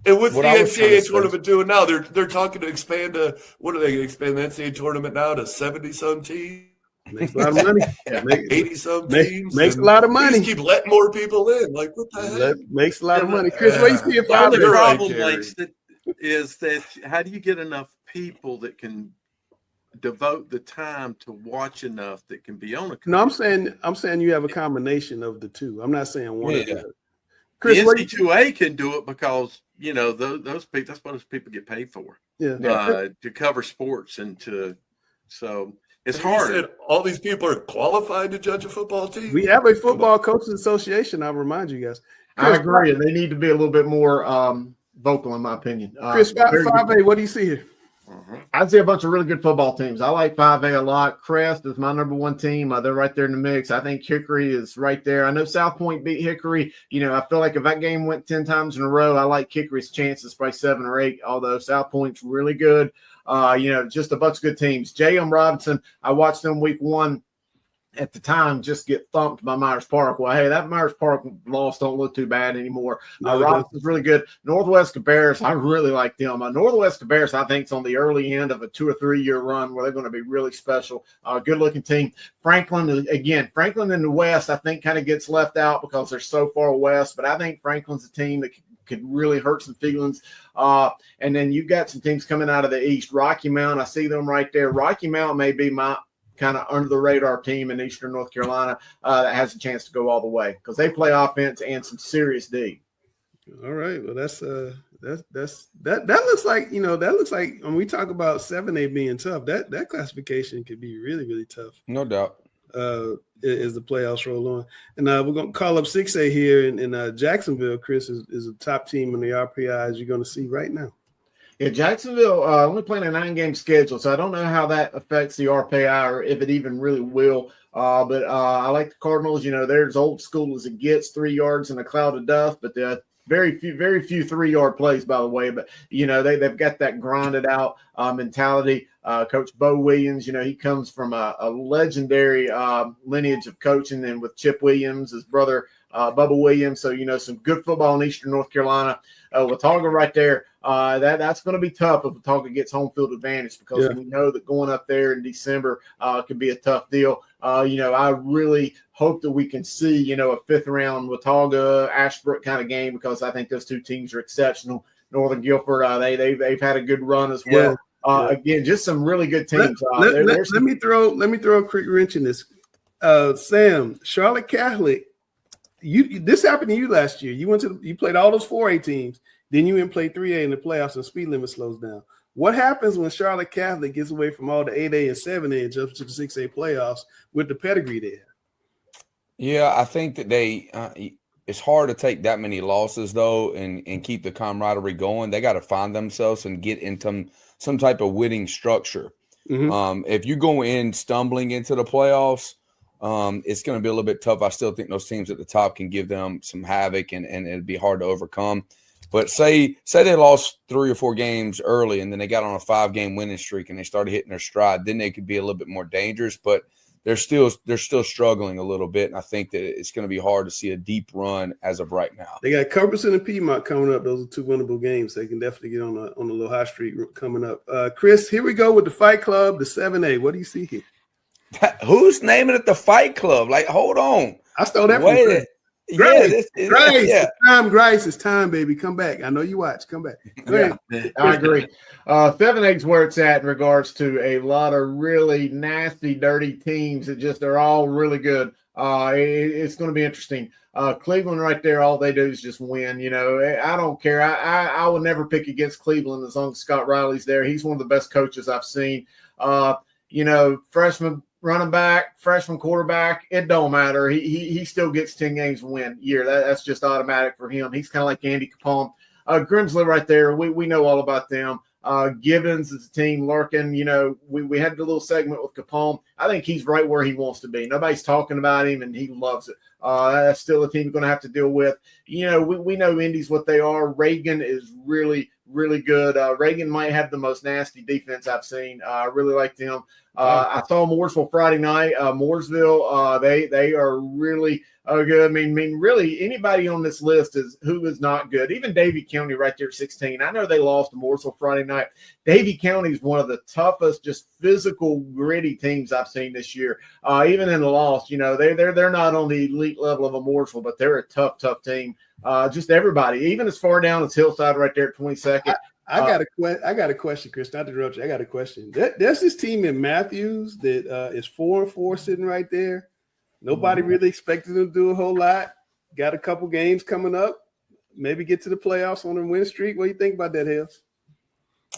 NCAA tournament doing now? They're talking to expand what are they going to expand the NCAA tournament now to 70-some teams? Makes a lot of money. 80-some teams. Makes a lot of money. Just keep letting more people in. Like, what the heck? Makes a lot of money. Chris, what do you see The only problem is that how do you get enough people that can devote the time to watch enough that can be on a computer? No, I'm saying you have a combination of the two. I'm not saying one. Yeah. Chris, the NC2A can do it because those people, that's what those people get paid for. Yeah. To cover sports and so it's And hard. you said all these people are qualified to judge a football team. We have a football coaches association. I'll remind you guys. I agree. They need to be a little bit more vocal, in my opinion. Chris, 5A, what do you see here? I see a bunch of really good football teams. I like 5A a lot. Crest is my number one team. They're right there in the mix. I think Hickory is right there. I know South Point beat Hickory. I feel like if that game went 10 times in a row, I like Hickory's chances by 7 or 8, although South Point's really good. Just a bunch of good teams. J.M. Robinson, I watched them week 1 at the time just get thumped by Myers Park. Well, hey, that Myers Park loss don't look too bad anymore. Robinson's really good. Northwest Cabarrus, I really like them. Northwest Cabarrus, I think, is on the early end of a 2 or 3 year run where they're going to be really special. Good-looking team. Franklin in the West, I think, kind of gets left out because they're so far west, but I think Franklin's a team that could really hurt some feelings. And then you've got some teams coming out of the East. Rocky Mount, I see them right there. Rocky Mount may be my kind of under the radar team in Eastern North Carolina that has a chance to go all the way because they play offense and some serious D. All right. Well, that looks like, that looks like when we talk about 7A being tough, that classification could be really, really tough. No doubt. As the playoffs roll on. And we're going to call up 6A here in Jacksonville. Chris is a top team in the RPI, as you're going to see right now. Yeah, Jacksonville only playing a 9-game schedule, so I don't know how that affects the RPI or if it even really will. But I like the Cardinals. They're as old school as it gets, 3 yards in a cloud of dust, but they're very few 3-yard plays, by the way. But, they've got that grinded out mentality. Coach Bo Williams, he comes from a legendary lineage of coaching, and with Chip Williams, his brother Bubba Williams. So, some good football in Eastern North Carolina. Watauga right there, that's going to be tough if Watauga gets home field advantage because we know that going up there in December could be a tough deal. I really hope that we can see, a fifth-round Watauga, Ashbrook kind of game because I think those two teams are exceptional. Northern Guilford, they've had a good run as well. Again, just some really good teams. Let me throw a quick wrench in this. Sam, Charlotte Catholic. This happened to you last year. You played all those 4A teams, then you went and played 3A in the playoffs and speed limit slows down. What happens when Charlotte Catholic gets away from all the 8A and 7A and jumps to the 6A playoffs with the pedigree there? Yeah, I think that it's hard to take that many losses though and keep the camaraderie going. They got to find themselves and get into some type of winning structure. Mm-hmm. If you go in stumbling into the playoffs, it's going to be a little bit tough. I still think those teams at the top can give them some havoc and it'd be hard to overcome. But say they lost 3 or 4 games early and then they got on a 5-game winning streak and they started hitting their stride, then they could be a little bit more dangerous. But they're still struggling a little bit, and I think that it's going to be hard to see a deep run as of right now. They got Culbertson and Piedmont coming up. Those are 2 winnable games. They can definitely get on the little high street coming up. Chris, here we go with the Fight Club, the 7A. What do you see here? Who's naming it the Fight Club? Like, hold on. I stole that from Chris. Grace. Grace, it's time, baby. Come back. I know you watch. Come back. Yeah, I agree. 7A is where it's at in regards to a lot of really nasty, dirty teams that just are all really good. It's going to be interesting. Cleveland right there, all they do is just win. I don't care. I will never pick against Cleveland as long as Scott Riley's there. He's one of the best coaches I've seen. Freshman running back, freshman quarterback, it don't matter. He still gets 10 games to win a year. That's just automatic for him. He's kind of like Andy Capone. Grimsley right there, we know all about them. Gibbons is a team. Larkin, we had the little segment with Capone. I think he's right where he wants to be. Nobody's talking about him, and he loves it. That's still a team you're going to have to deal with. We know Indy's what they are. Reagan is really, really good. Reagan might have the most nasty defense I've seen. I really like them. I saw Mooresville Friday night. Mooresville, they are really good. I mean, really, anybody on this list who is not good. Even Davie County right there at 16. I know they lost to Mooresville Friday night. Davie County is one of the toughest, just physical, gritty teams I've seen this year. Even in the loss, they're not on the elite level of a Mooresville, but they're a tough team. Just everybody, even as far down as Hillside right there at 22nd. I got a question, Chris. Not to interrupt you. I got a question. There's this team in Matthews that is 4-4 sitting right there. Nobody really expected them to do a whole lot. Got a couple games coming up. Maybe get to the playoffs on a win streak. What do you think about that, Hills?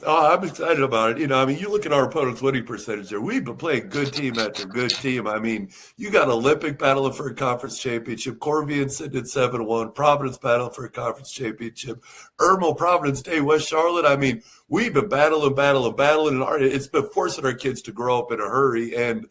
Oh, I'm excited about it. You know, I mean, you look at our opponent's winning percentage there. We've been playing good team after good team. I mean, you got Olympic battling for a conference championship, Corvian sitting at 7-1, Providence battling for a conference championship, Irmo, Providence Day, West Charlotte. I mean, we've been battling, and it's been forcing our kids to grow up in a hurry, and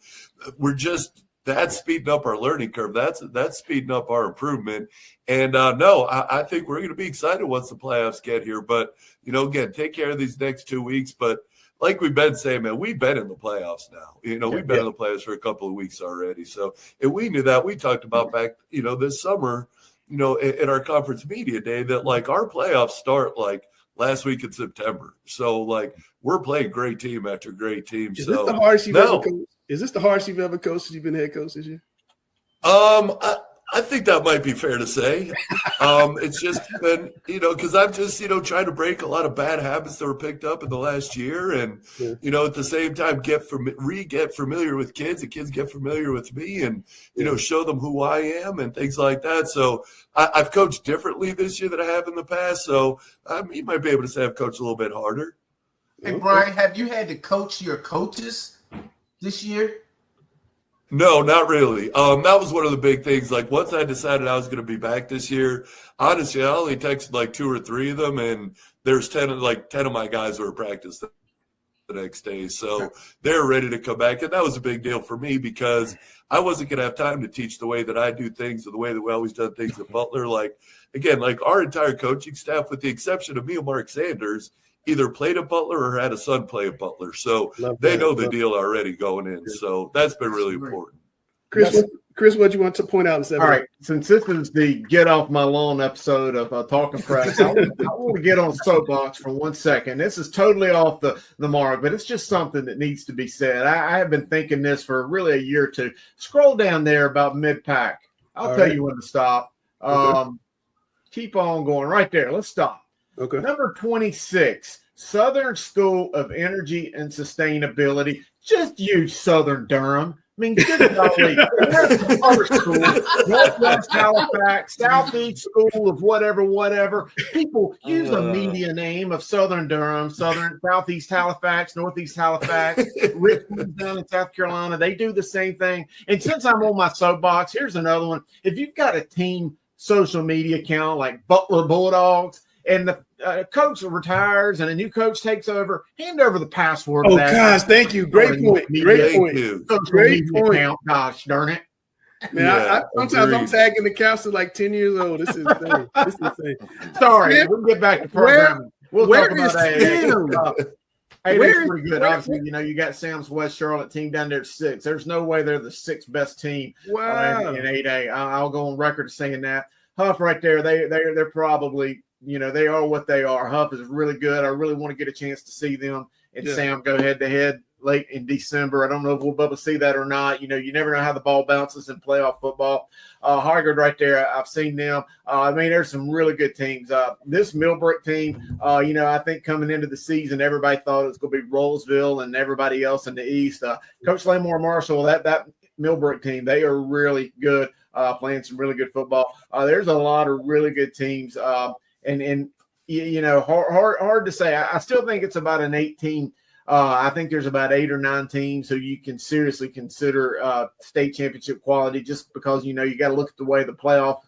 that's speeding up our learning curve. That's speeding up our improvement. And I think we're going to be excited once the playoffs get here. But, you know, again, take care of these next 2 weeks. But like we've been saying, man, we've been in the playoffs now. You know, we've been in the playoffs for a couple of weeks already. So, and we knew that. We talked about back, you know, this summer, you know, at our conference media day that, like, our playoffs start, like, last week in September. So, like, we're playing great team after great team. Is this the hardest you've ever coached? Is this the hardest you've ever coached since you've been head coach this year? I think that might be fair to say. It's just been, you know, because I've just, you know, trying to break a lot of bad habits that were picked up in the last year, and you know, at the same time, get familiar with kids, and kids get familiar with me, and you know, show them who I am and things like that. So I've coached differently this year than I have in the past. So you might be able to say I've coached a little bit harder. Hey, Brian, have you had to coach your coaches this year? No, not really. That was one of the big things. Like, once I decided I was going to be back this year, honestly, I only texted like 2 or 3 of them, and there's 10 of my guys who were practice the next day. So they're ready to come back. And that was a big deal for me because I wasn't going to have time to teach the way that I do things or the way that we always done things at Butler. Like, again, like our entire coaching staff, with the exception of me and Mark Sanders, either played at Butler or had a son play at Butler. So they know the deal already going in. So that's been really important. Chris, what do you want to point out in 7? All right. Since this is the Get Off My Lawn episode of Talking Press, I want to get on soapbox for 1 second. This is totally off the mark, but it's just something that needs to be said. I have been thinking this for really a year or two. Scroll down there about mid-pack. I'll tell you when to stop. Keep on going right there. Let's stop. Okay. Number 26, Southern School of Energy and Sustainability. Just use Southern Durham. I mean, good golly. Northwest Halifax, Southeast School of whatever. People use a media name of Southern Durham, Southeast Halifax, Northeast Halifax, Richmond down in South Carolina. They do the same thing. And since I'm on my soapbox, here's another one. If you've got a team social media account like Butler Bulldogs, and the coach retires and a new coach takes over, hand over the password. Oh, gosh, thank you. Great point. Great point. Account. Gosh, darn it. Man, sometimes I'm tagging the accounts to like 10 years old. This is insane. Sorry, we'll get back to programming. We'll talk about AA. Hey, that's pretty good. Obviously, you know, you got Sam's West Charlotte team down there at 6. There's no way they're the 6th best team in 8A. I'll go on record as saying that. Huff right there, they're probably, you know, they are what they are. Huff is really good. I really want to get a chance to see them and Sam go head-to-head late in December. I don't know if we'll be able to see that or not. You know, you never know how the ball bounces in playoff football. Hargard right there, I've seen them. I mean, there's some really good teams. This Millbrook team, you know, I think coming into the season, everybody thought it was going to be Rollsville and everybody else in the East. Coach Lamore Marshall, that Millbrook team, they are really good, playing some really good football. There's a lot of really good teams. And you know, hard to say. I still think it's about an 8-team. I think there's about 8 or 9 teams who you can seriously consider state championship quality, just because, you know, you got to look at the way the playoff,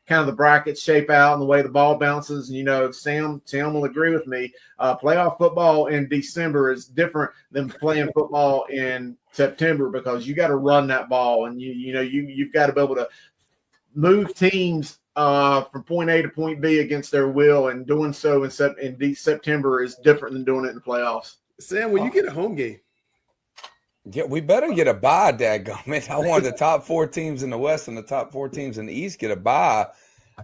kind of the brackets shape out and the way the ball bounces. And, you know, Sam will agree with me. Playoff football in December is different than playing football in September, because you got to run that ball, and you've got to be able to move teams from point A to point B against their will, and doing so in September is different than doing it in the playoffs. Sam, when you get a home game, we better get a bye, dadgummit. I want the top 4 teams in the West and the top 4 teams in the East get a bye,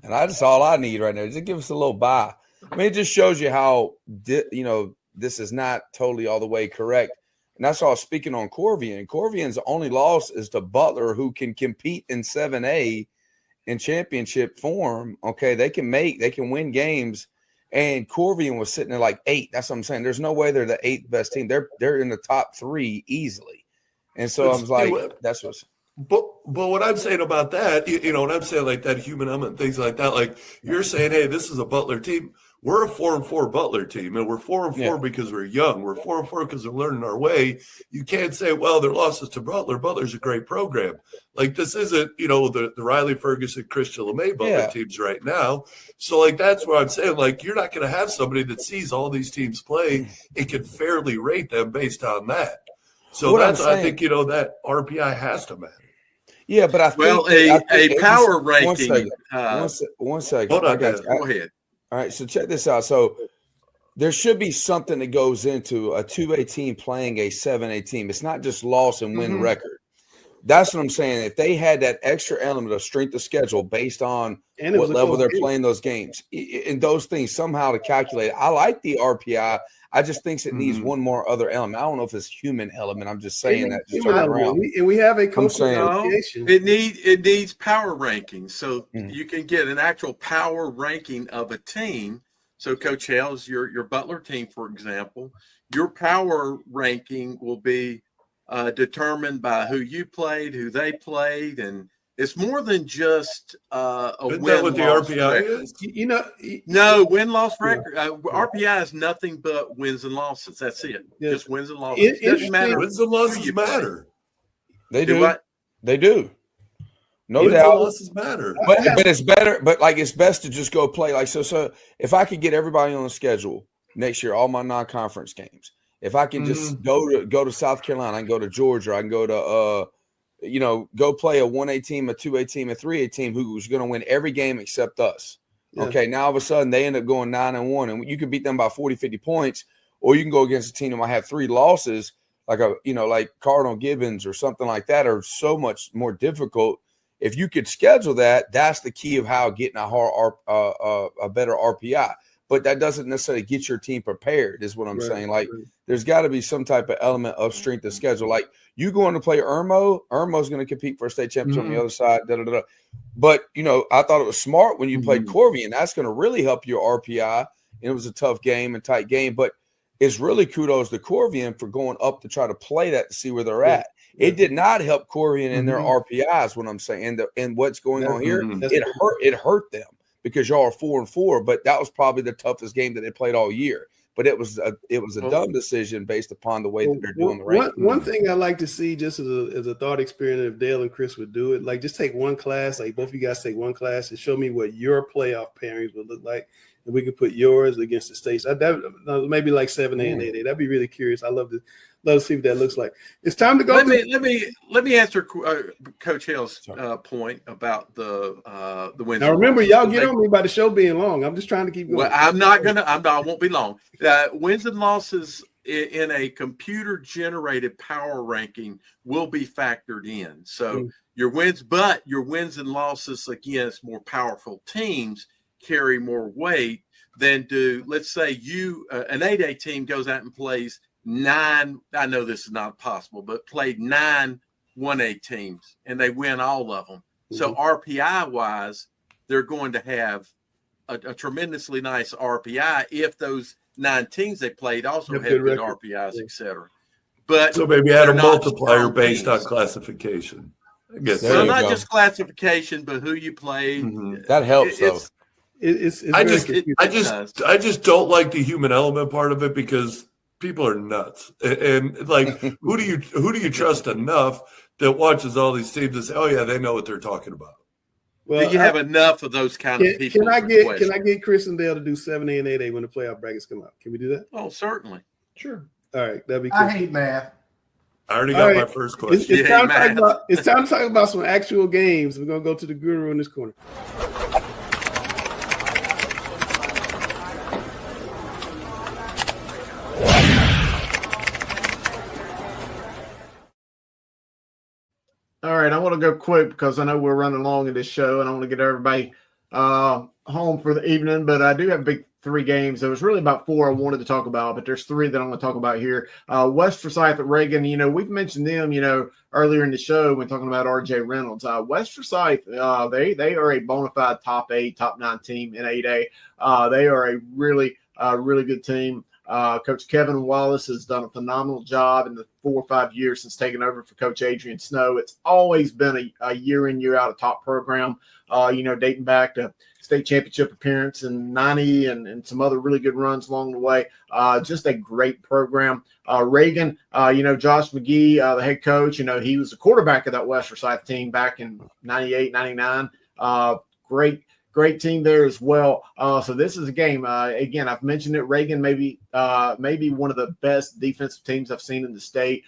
and that's all I need right now. Just give us a little bye. I mean, it just shows you how you know, this is not totally all the way correct. And that's all speaking on Corvian. Corvian's only loss is to Butler, who can compete in 7A in championship form. Okay, they can win games, and Corvian was sitting at like 8. That's what I'm saying. There's no way they're the 8th best team. They're in the top 3 easily. And so I was like, that's what's. But what I'm saying about that, you know, when I'm saying like that human element and things like that, like you're saying, hey, this is a Butler team. we're a 4-4 Butler team, and we're 4-4 because we're young. We're 4-4 because we're learning our way. You can't say, well, their losses to Butler. Butler's a great program. Like, this isn't, the Riley Ferguson, Christian LeMay Butler teams right now. So, like, that's what I'm saying. Like, you're not going to have somebody that sees all these teams play and can fairly rate them based on that. So I think, that RPI has to matter. Yeah, but I think a power ranking. One second. Hold on, go ahead. All right, so check this out. So there should be something that goes into a 2A team playing a 7A team. It's not just loss and win record. That's what I'm saying. If they had that extra element of strength of schedule based on what level they're playing those games, and those things somehow to calculate. I like the RPI. I just think it needs one more other element. I don't know if it's human element. I'm just saying that. Just we have a coach association. It needs power rankings, so you can get an actual power ranking of a team. So, Coach Hales, your Butler team, for example, your power ranking will be determined by who you played, who they played, and it's more than just a Isn't win. That what the RPI record. is? No, win-loss record. RPI is nothing but wins and losses. That's it. Just wins and losses. It doesn't matter. Wins and losses matter. They do. What? They do. No wins doubt. And losses matter. But it's better. But like it's best to just go play. Like so. If I could get everybody on the schedule next year, all my non-conference games. If I can just go to South Carolina, I can go to Georgia. I can go to go play a 1A team, a 2A team, a 3A team who's going to win every game except us. Yeah. Okay, now all of a sudden they end up going 9-1, and you can beat them by 40, 50 points, or you can go against a team that might have 3 losses, like Cardinal Gibbons or something like that, are so much more difficult. If you could schedule that, that's the key of how getting a better RPI. But that doesn't necessarily get your team prepared, is what I'm saying. Like, there's got to be some type of element of strength of schedule. Like, you going to play Irmo's going to compete for a state championship on the other side. But, I thought it was smart when you played Corby, and that's going to really help your RPI. And it was a tough game and tight game. But it's really kudos to Corvian for going up to try to play that to see where they're at. It did not help Corvian in their RPIs, what I'm saying. And what's going on here, it hurt them. Because y'all are 4-4, but that was probably the toughest game that they played all year. But it was a dumb decision based upon the way that they're doing the ranking. One thing I like to see, just as a thought experiment, if Dale and Chris would do it, like just take one class, like both of you guys take one class and show me what your playoff pairings would look like, and we could put yours against the states. Maybe like 7A and 8A. That'd be really curious. I love to see what that looks like. It's time to go. Let me answer Coach Hale's point about the wins. Now remember, y'all get on me by the show being long. I'm just trying to keep going. Well, I won't be long. Wins and losses in a computer generated power ranking will be factored in. So your wins and losses against more powerful teams carry more weight than let's say an 8A team goes out and plays 9, I know this is not possible, but played 9 1A teams and they win all of them. So RPI wise, they're going to have a tremendously nice RPI if those 9 teams they played also have good RPIs, etc. But so maybe add a multiplier based on classification. I guess so. Not just classification, but who you played. That helps though. I just don't like the human element part of it because people are nuts, and like who do you trust enough that watches all these teams and say, oh yeah, they know what they're talking about? Well, do you have enough of those kind of people? Can I get Chris and Dale to do 7A and 8A when the playoff brackets come out? Can we do that? Oh, certainly. Sure. All right, that'd be cool. I hate math. I already got my first question. It's time to talk about some actual games. We're gonna go to the guru in this corner. All right, I want to go quick because I know we're running long in this show, and I want to get everybody home for the evening. But I do have big 3 games. There was really about 4 I wanted to talk about, but there's 3 that I'm going to talk about here. West Forsyth at Reagan. We've mentioned them, earlier in the show when talking about RJ Reynolds. West Forsyth, they are a bona fide top 8, top 9 team in 8A. They are a really good team. Coach Kevin Wallace has done a phenomenal job in the 4 or 5 years since taking over for Coach Adrian Snow. It's always been a year in, year out a top program, dating back to state championship appearance in 90 and some other really good runs along the way. Just a great program. Reagan, Josh McGee, the head coach, he was the quarterback of that West Forsyth team back in 98, 99. Great team there as well. So this is a game. Again, I've mentioned it. Reagan maybe one of the best defensive teams I've seen in the state.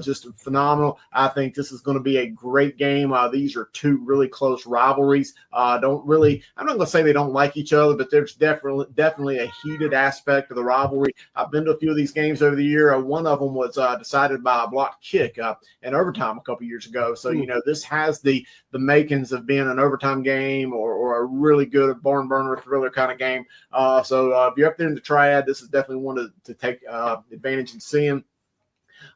Just phenomenal. I think this is going to be a great game. These are two really close rivalries. I'm not going to say they don't like each other, but there's definitely a heated aspect of the rivalry. I've been to a few of these games over the year. One of them was decided by a blocked kick in overtime a couple years ago. So, this has the makings of being an overtime game or a really good barn burner thriller kind of game. So if you're up there in the Triad, this is definitely one to take advantage in seeing.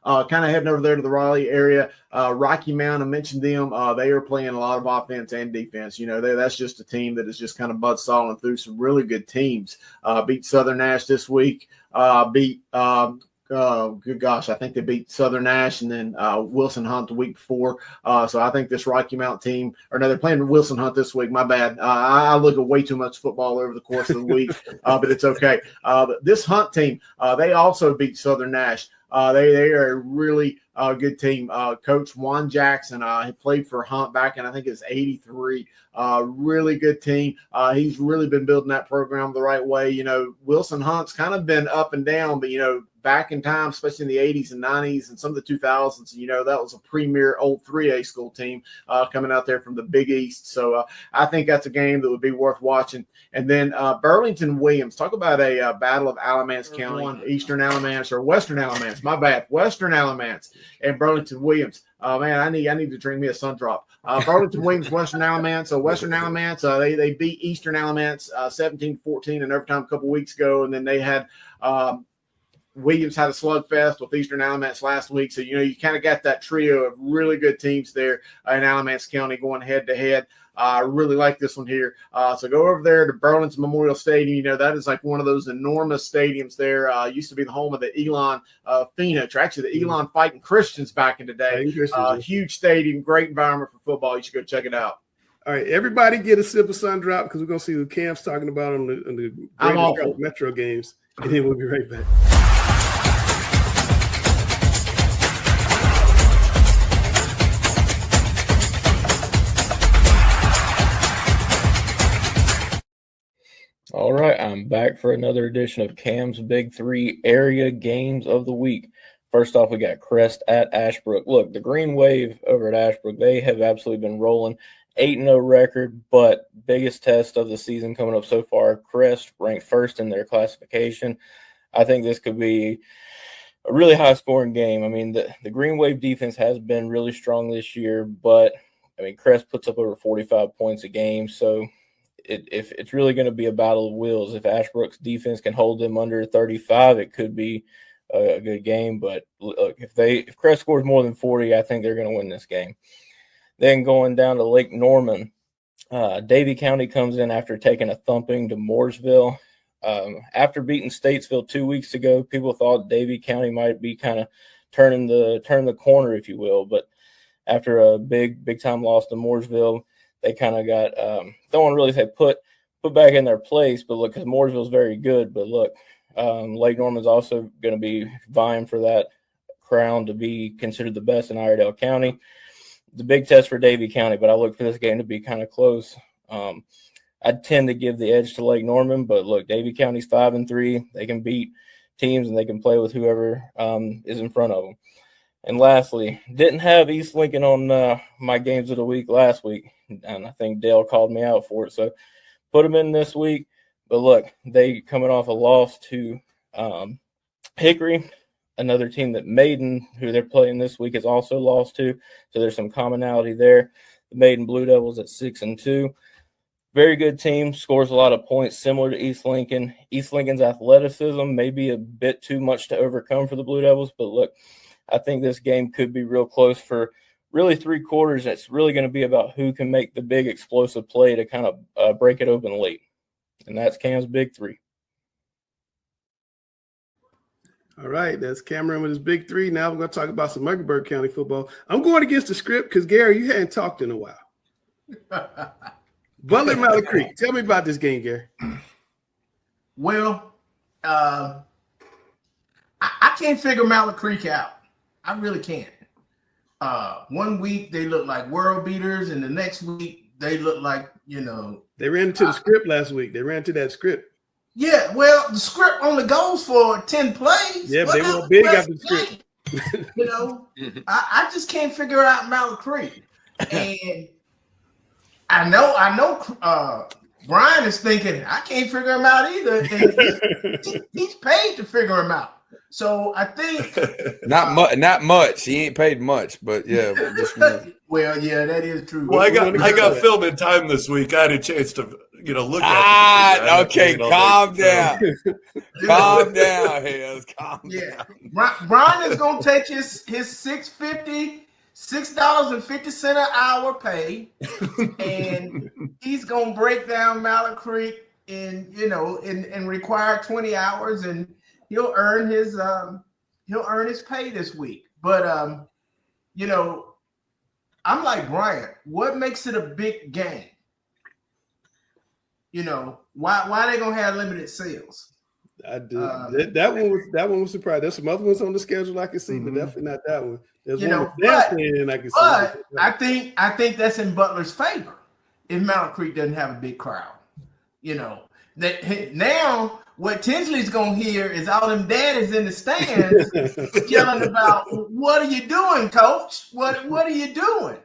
Kind of heading over there to the Raleigh area. Rocky Mount, I mentioned them. They are playing a lot of offense and defense. That's just a team that is just kind of buzzsawing through some really good teams. Beat Southern Nash this week. Good gosh, I think they beat Southern Nash and then Wilson Hunt the week before. So I think this Rocky Mount team, they're playing Wilson Hunt this week. My bad. I look at way too much football over the course of the week, but it's okay. But this Hunt team, they also beat Southern Nash. They are a really good team. Coach Juan Jackson, he played for Hunt back in, I think it's 83. Really good team. He's really been building that program the right way. Wilson Hunt's kind of been up and down, but, back in time, especially in the 80s and 90s and some of the 2000s, that was a premier old 3A school team coming out there from the Big East. So I think that's a game that would be worth watching. And then Burlington Williams, talk about a battle of Alamance County, Eastern Alamance or Western Alamance, my bad, Western Alamance and Burlington Williams. Man, I need to drink me a sun drop. Burlington Williams, Western Alamance. So Western Alamance, they beat Eastern Alamance 17-14 in overtime a couple weeks ago, and then they had Williams had a slugfest with Eastern Alamance last week. So, you kind of got that trio of really good teams there in Alamance County going head-to-head. I really like this one here. So go over there to Burlington Memorial Stadium. That is like one of those enormous stadiums there. Used to be the home of the Elon Phoenix, or actually the Elon Fighting Christians back in the day. Huge stadium, great environment for football. You should go check it out. All right, everybody get a sip of sun drop because we're going to see what Cam's talking about on the Metro games, and then we'll be right back. All right, I'm back for another edition of Cam's Big Three area games of the week. First off, we got Crest at Ashbrook. Look, the Green Wave over at Ashbrook, they have absolutely been rolling. 8-0 record, but biggest test of the season coming up so far. Crest ranked first in their classification. I think this could be a really high-scoring game. I mean, the Green Wave defense has been really strong this year, but, Crest puts up over 45 points a game, so if it's really going to be a battle of wills. If Ashbrook's defense can hold them under 35, it could be a good game. But look, if Crest scores more than 40, I think they're going to win this game. Then going down to Lake Norman, Davie County comes in after taking a thumping to Mooresville. After beating Statesville 2 weeks ago, people thought Davie County might be kind of turning the corner, if you will. But after a big time loss to Mooresville, they kind of got don't want to really say put back in their place, but look, because Mooresville's very good. But look, Lake Norman's also going to be vying for that crown to be considered the best in Iredell County. It's a big test for Davie County, but I look for this game to be kind of close. I tend to give the edge to Lake Norman, but look, Davie County's 5-3. They can beat teams and they can play with whoever is in front of them. And lastly, didn't have East Lincoln on my games of the week last week, and I think Dale called me out for it. So put them in this week. But look, they coming off a loss to Hickory, another team that Maiden, who they're playing this week, has also lost to. So there's some commonality there. The Maiden Blue Devils at 6-2. Very good team, scores a lot of points, similar to East Lincoln. East Lincoln's athleticism may be a bit too much to overcome for the Blue Devils, but look, I think this game could be real close for really 3 quarters. It's really going to be about who can make the big explosive play to kind of break it open late. And that's Cam's Big Three. All right, that's Cameron with his big three. Now we're going to talk about some Mecklenburg County football. I'm going against the script because, Gary, you hadn't talked in a while. Butler Mallard Creek. Tell me about this game, Gary. Well, I can't figure Mallard Creek out. I really can't. 1 week they look like world beaters, and the next week they look like, They ran into the script last week. They ran to that script. Yeah, well, the script only goes for 10 plays. Yeah, but they were big after the script. I just can't figure out Mallard Creek. And I know Brian is thinking, I can't figure him out either. And he's paid to figure him out. So I think not much. He ain't paid much, but yeah. Well, yeah, that is true. Well, I got film in time this week. I had a chance to look at it. Okay, calm down. Calm down, Hills. Calm down. Brian is gonna take his $6.50 an hour pay, and he's gonna break down Mallard Creek and require 20 hours, and he'll earn his pay this week. But I'm like Brian. What makes it a big game? Why are they gonna have limited sales? I do. That one was surprised. There's some other ones on the schedule I can see, but definitely not that one. There's one with dance playing and I can see. But I think that's in Butler's favor if Mallard Creek doesn't have a big crowd. That now what Tinsley's gonna hear is all them daddies in the stands yelling about, what are you doing, coach? What are you doing?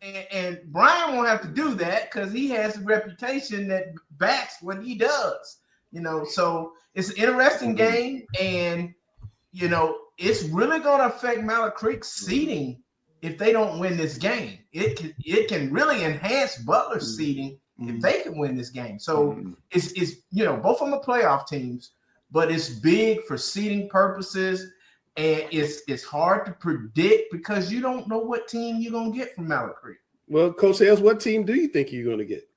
And Brian won't have to do that because he has a reputation that backs what he does. So it's an interesting game, and it's really gonna affect Mallard Creek's seeding if they don't win this game. It can really enhance Butler's seeding if they can win this game. So it's both of them are playoff teams, but it's big for seeding purposes, and it's hard to predict because you don't know what team you're gonna get from Mallard Creek. Well, Coach Hales, what team do you think you're gonna get?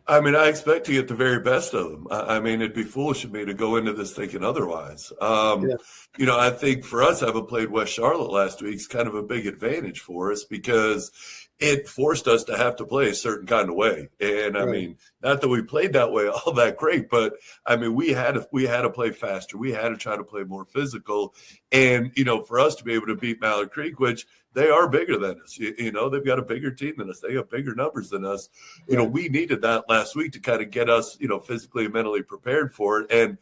I mean, I expect to get the very best of them. I mean, it'd be foolish of me to go into this thinking otherwise. I think for us, having played West Charlotte last week is kind of a big advantage for us because it forced us to have to play a certain kind of way. And I mean, not that we played that way all that great, but I mean, we had to play faster. We had to try to play more physical. And, for us to be able to beat Mallard Creek, which they are bigger than us, they've got a bigger team than us. They have bigger numbers than us. We needed that last week to kind of get us, physically and mentally prepared for it. And,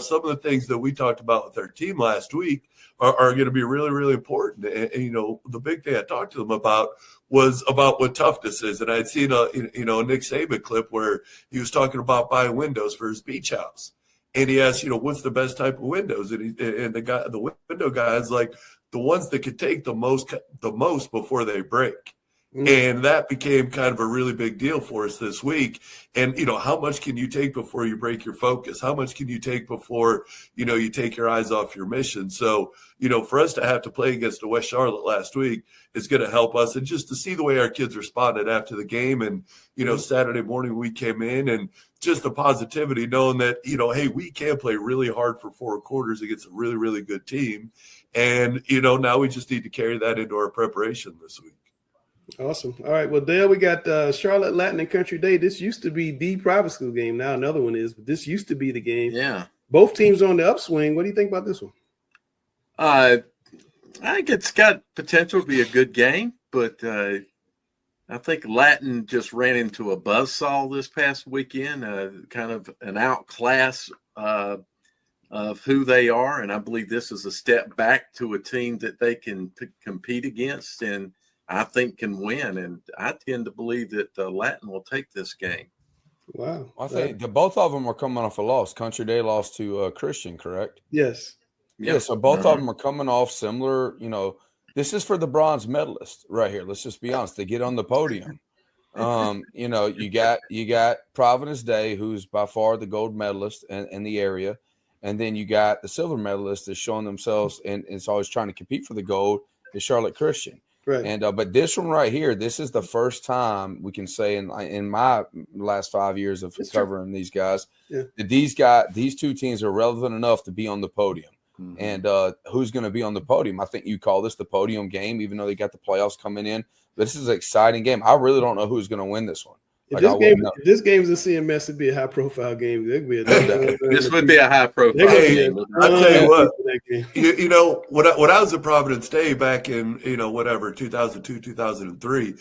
some of the things that we talked about with our team last week are going to be really, really important. And, the big thing I talked to them about was about what toughness is. And I'd seen a Nick Saban clip where he was talking about buying windows for his beach house. And he asked, what's the best type of windows? And the window guy is like, the ones that could take the most before they break. And that became kind of a really big deal for us this week. And, how much can you take before you break your focus? How much can you take before, you take your eyes off your mission? So, for us to have to play against the West Charlotte last week is going to help us. And just to see the way our kids responded after the game. And, Saturday morning we came in and just the positivity knowing that, hey, we can play really hard for 4 quarters against a really, really good team. And, now we just need to carry that into our preparation this week. Awesome. All right. Well, Dale, we got Charlotte Latin and Country Day. This used to be the private school game. Now another one is, but this used to be the game. Yeah. Both teams on the upswing. What do you think about this one? I think it's got potential to be a good game, but I think Latin just ran into a buzzsaw this past weekend, kind of an outclass of who they are. And I believe this is a step back to a team that they can compete against and I think can win. And I tend to believe that Latin will take this game. Wow. I think both of them are coming off a loss. Country Day lost to Christian, correct? Yes. Yeah, so both of them are coming off similar, this is for the bronze medalist right here. Let's just be honest. They get on the podium. You got Providence Day, who's by far the gold medalist in the area. And then you got the silver medalist that's showing themselves and it's always trying to compete for the gold is Charlotte Christian. Right. And but this one right here, this is the first time we can say in my last 5 years of covering these guys, that these two teams are relevant enough to be on the podium. and who's going to be on the podium. I think you call this the podium game, even though they got the playoffs coming in. But this is an exciting game. I really don't know who's going to win this one. If this game is a CMS, it'd be a high-profile game. This would be a high-profile game. I tell you what, you know, when I was at Providence Day back in 2002, 2003,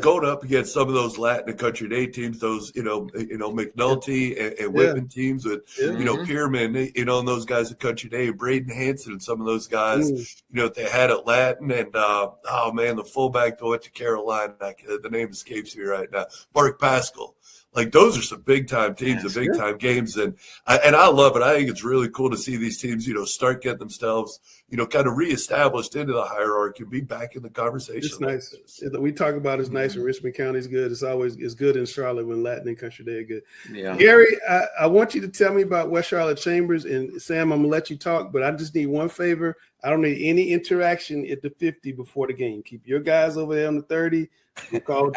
going up against some of those Latin and Country Day teams, those McNulty and Whitman teams with Pierman, and those guys at Country Day, Braden Hanson, and some of those guys, they had at Latin, and the fullback that went to Carolina, the name escapes me right now, Mark Pascal. Like, those are some big time teams and big time games, and I love it. I think it's really cool to see these teams, start getting themselves, kind of reestablished into the hierarchy and be back in the conversation. It's nice. We talk about it's nice, and Richmond County is good. It's good in Charlotte when Latin and Country Day are good. Yeah, Gary, I want you to tell me about West Charlotte Chambers, and Sam, I'm gonna let you talk, but I just need one favor. I don't need any interaction at the 50 before the game. Keep your guys over there on the 30.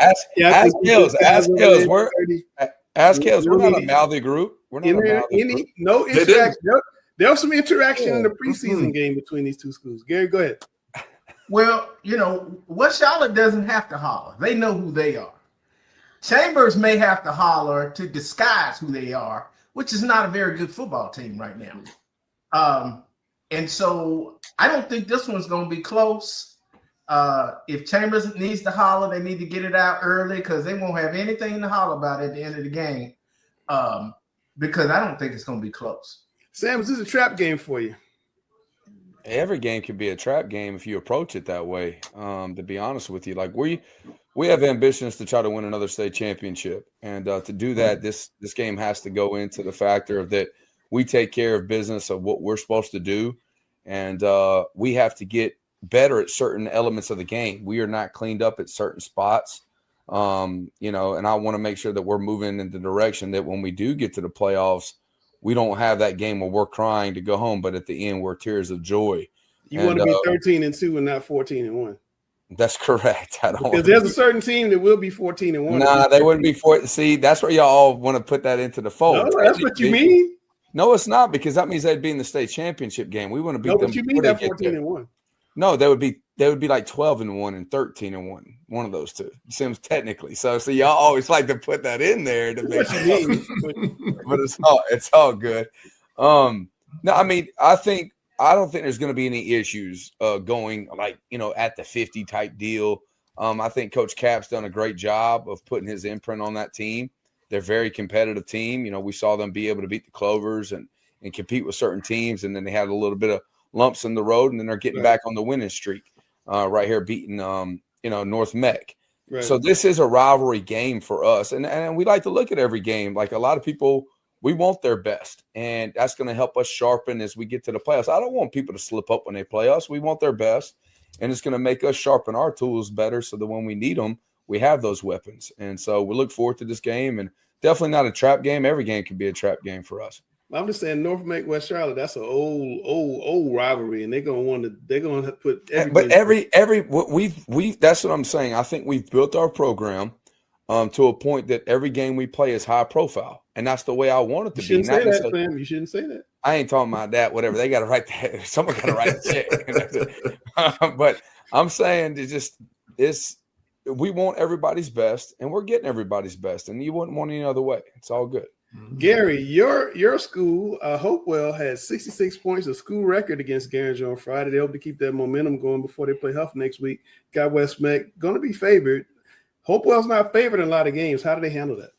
Ask Kills. We're not a mouthy group. We're not no interaction. There was some interaction in the preseason game between these two schools. Gary, go ahead. Well, West Charlotte doesn't have to holler. They know who they are. Chambers may have to holler to disguise who they are, which is not a very good football team right now. And so I don't think this one's going to be close. If Chambers needs to holler, they need to get it out early because they won't have anything to holler about at the end of the game, because I don't think it's going to be close. Sam, is this a trap game for you? Every game can be a trap game if you approach it that way. To be honest with you, like we have ambitions to try to win another state championship, and to do that, this game has to go into the factor of that we take care of business of what we're supposed to do, and we have to get better at certain elements of the game. We are not cleaned up at certain spots, and I want to make sure that we're moving in the direction that when we do get to the playoffs, we don't have that game where we're crying to go home, but at the end we're tears of joy. You want to be 13-2 and not 14-1. That's correct. Because there's a certain team that will be 14-1. Nah, they wouldn't be 14. See, that's where y'all want to put that into the fold. No, that's what you mean. No, it's not, because that means they'd be in the state championship game. We want to beat them. What you mean that 14-1? No, they would be like 12-1 and 13-1. One of those two. Seems technically. So y'all always like to put that in there to make but it's all good. No, I mean, I don't think there's going to be any issues going at the 50 type deal. I think Coach Cap's done a great job of putting his imprint on that team. They're a very competitive team. We saw them be able to beat the Clovers and compete with certain teams, and then they had a little bit of lumps in the road, and then they're getting back on the winning streak right here, beating North Mech. Right. So this is a rivalry game for us, and we like to look at every game. Like a lot of people, we want their best, and that's going to help us sharpen as we get to the playoffs. I don't want people to slip up when they play us. We want their best, and it's going to make us sharpen our tools better so that when we need them, we have those weapons. And so we look forward to this game, and definitely not a trap game. Every game can be a trap game for us. I'm just saying North Mech, West Charlotte, that's an old rivalry, and they're gonna put we've that's what I'm saying. I think we've built our program to a point that every game we play is high profile, and that's the way I want it to be. You shouldn't say that, Sam. You shouldn't say that. I ain't talking about that. Whatever, they got to write that. Someone got to write a check. But I'm saying we want everybody's best, and we're getting everybody's best, and you wouldn't want any other way. It's all good. Gary, your school, Hopewell, has 66 points, a school record against Garinger on Friday. They hope to keep that momentum going before they play Huff next week. Got West Mech going to be favored. Hopewell's not favored in a lot of games. How do they handle that?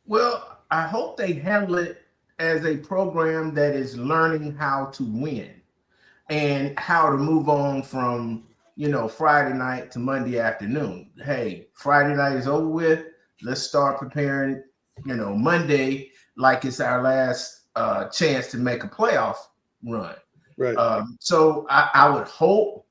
Well, I hope they handle it as a program that is learning how to win and how to move on from, Friday night to Monday afternoon. Hey, Friday night is over with. Let's start preparing, Monday like it's our last chance to make a playoff run. Right. So I would hope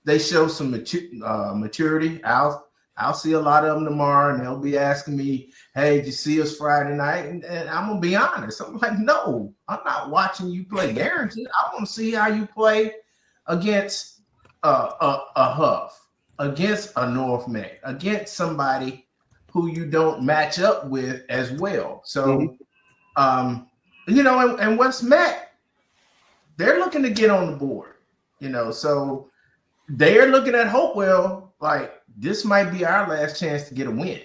they show some maturity. I'll see a lot of them tomorrow, and they'll be asking me, hey, did you see us Friday night? And I'm going to be honest. I'm like, no, I'm not watching you play Garinger. I want to see how you play against a Huff, against a North Mech, against somebody who you don't match up with as well. So, and West Mech, they're looking to get on the board, so they're looking at Hopewell like this might be our last chance to get a win.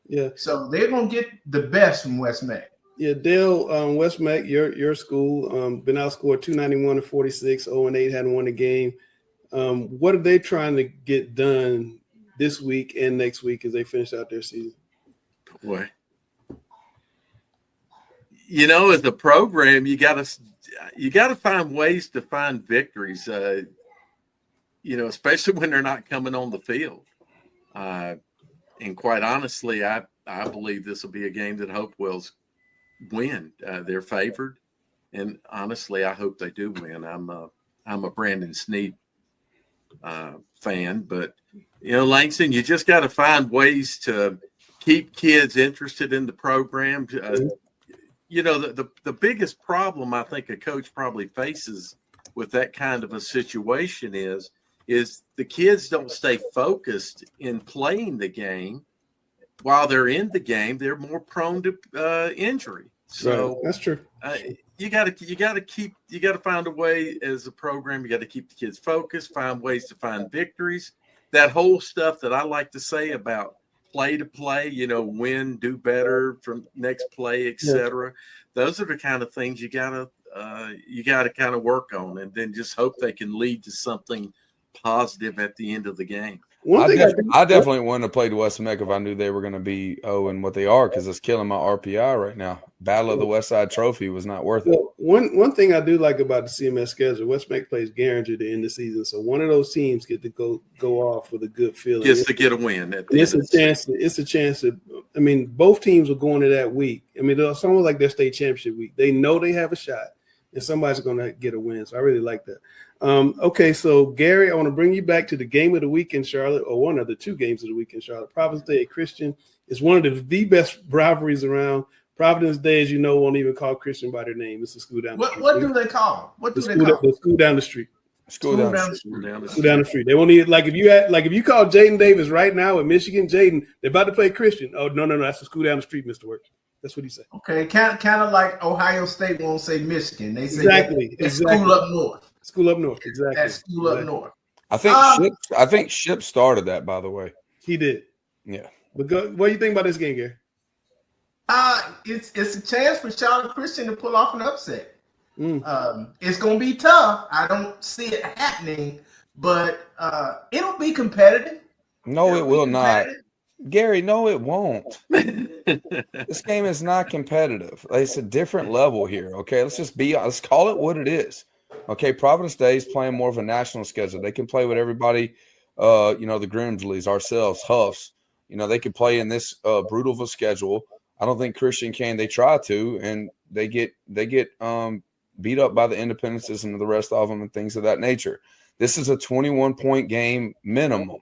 Yeah. So they're gonna get the best from West Mac. Yeah, Dale, West Mac, your school, been outscored 291-46, 0-8, hadn't won a game. What are they trying to get done this week and next week as they finish out their season? Boy, as a program, you got to find ways to find victories. Especially when they're not coming on the field. And quite honestly, I believe this will be a game that Hopewell's win. They're favored, and honestly, I hope they do win. I'm a Brandon Sneed fan, but Langston, you just got to find ways to keep kids interested in the program. The biggest problem I think a coach probably faces with that kind of a situation is the kids don't stay focused in playing the game. While they're in the game, they're more prone to injury. So right. That's true. You got to find a way as a program. You got to keep the kids focused, find ways to find victories. That whole stuff that I like to say about play to play, win, do better from next play, etc. Yeah. Those are the kind of things you got to kind of work on, and then just hope they can lead to something positive at the end of the game. I definitely wouldn't have played West Mac if I knew they were going to be and what they are, because it's killing my RPI right now. Battle of the West Side Trophy was not worth it. One thing I do like about the CMS schedule, West Mac plays Garinger to end the season, so one of those teams get to go off with a good feeling. Just to get a win. It's a chance to. I mean, both teams are going to that week. I mean, it's almost like their state championship week. They know they have a shot, and somebody's going to get a win. So I really like that. Okay, so Gary, I want to bring you back to the game of the week in Charlotte, or one of the two games of the week in Charlotte. Providence Day at Christian is one of the best rivalries around. Providence Day, as you know, won't even call Christian by their name. It's a school down the street. What do they call? The school down the street. School down the street. They won't even if you call Jaden Davis right now at Michigan, Jaden, they're about to play Christian. Oh no, that's the school down the street, Mr. Works. That's what he said. Okay, kind of like Ohio State won't say Michigan. They say exactly. School up north. School up north, exactly. That's school up north. I think Ship started that, by the way. He did. Yeah. But what do you think about this game, Gary? It's a chance for Charlotte Christian to pull off an upset. It's going to be tough. I don't see it happening, but it'll be competitive. No, it will not. Gary, no, it won't. This game is not competitive. It's a different level here. Okay, let's call it what it is. Okay, Providence Day is playing more of a national schedule. They can play with everybody, the Grimsleys, ourselves, Huffs. They can play in this brutal of a schedule. I don't think Christian can. They try to, and they get beat up by the Independences and the rest of them and things of that nature. This is a 21-point game minimum.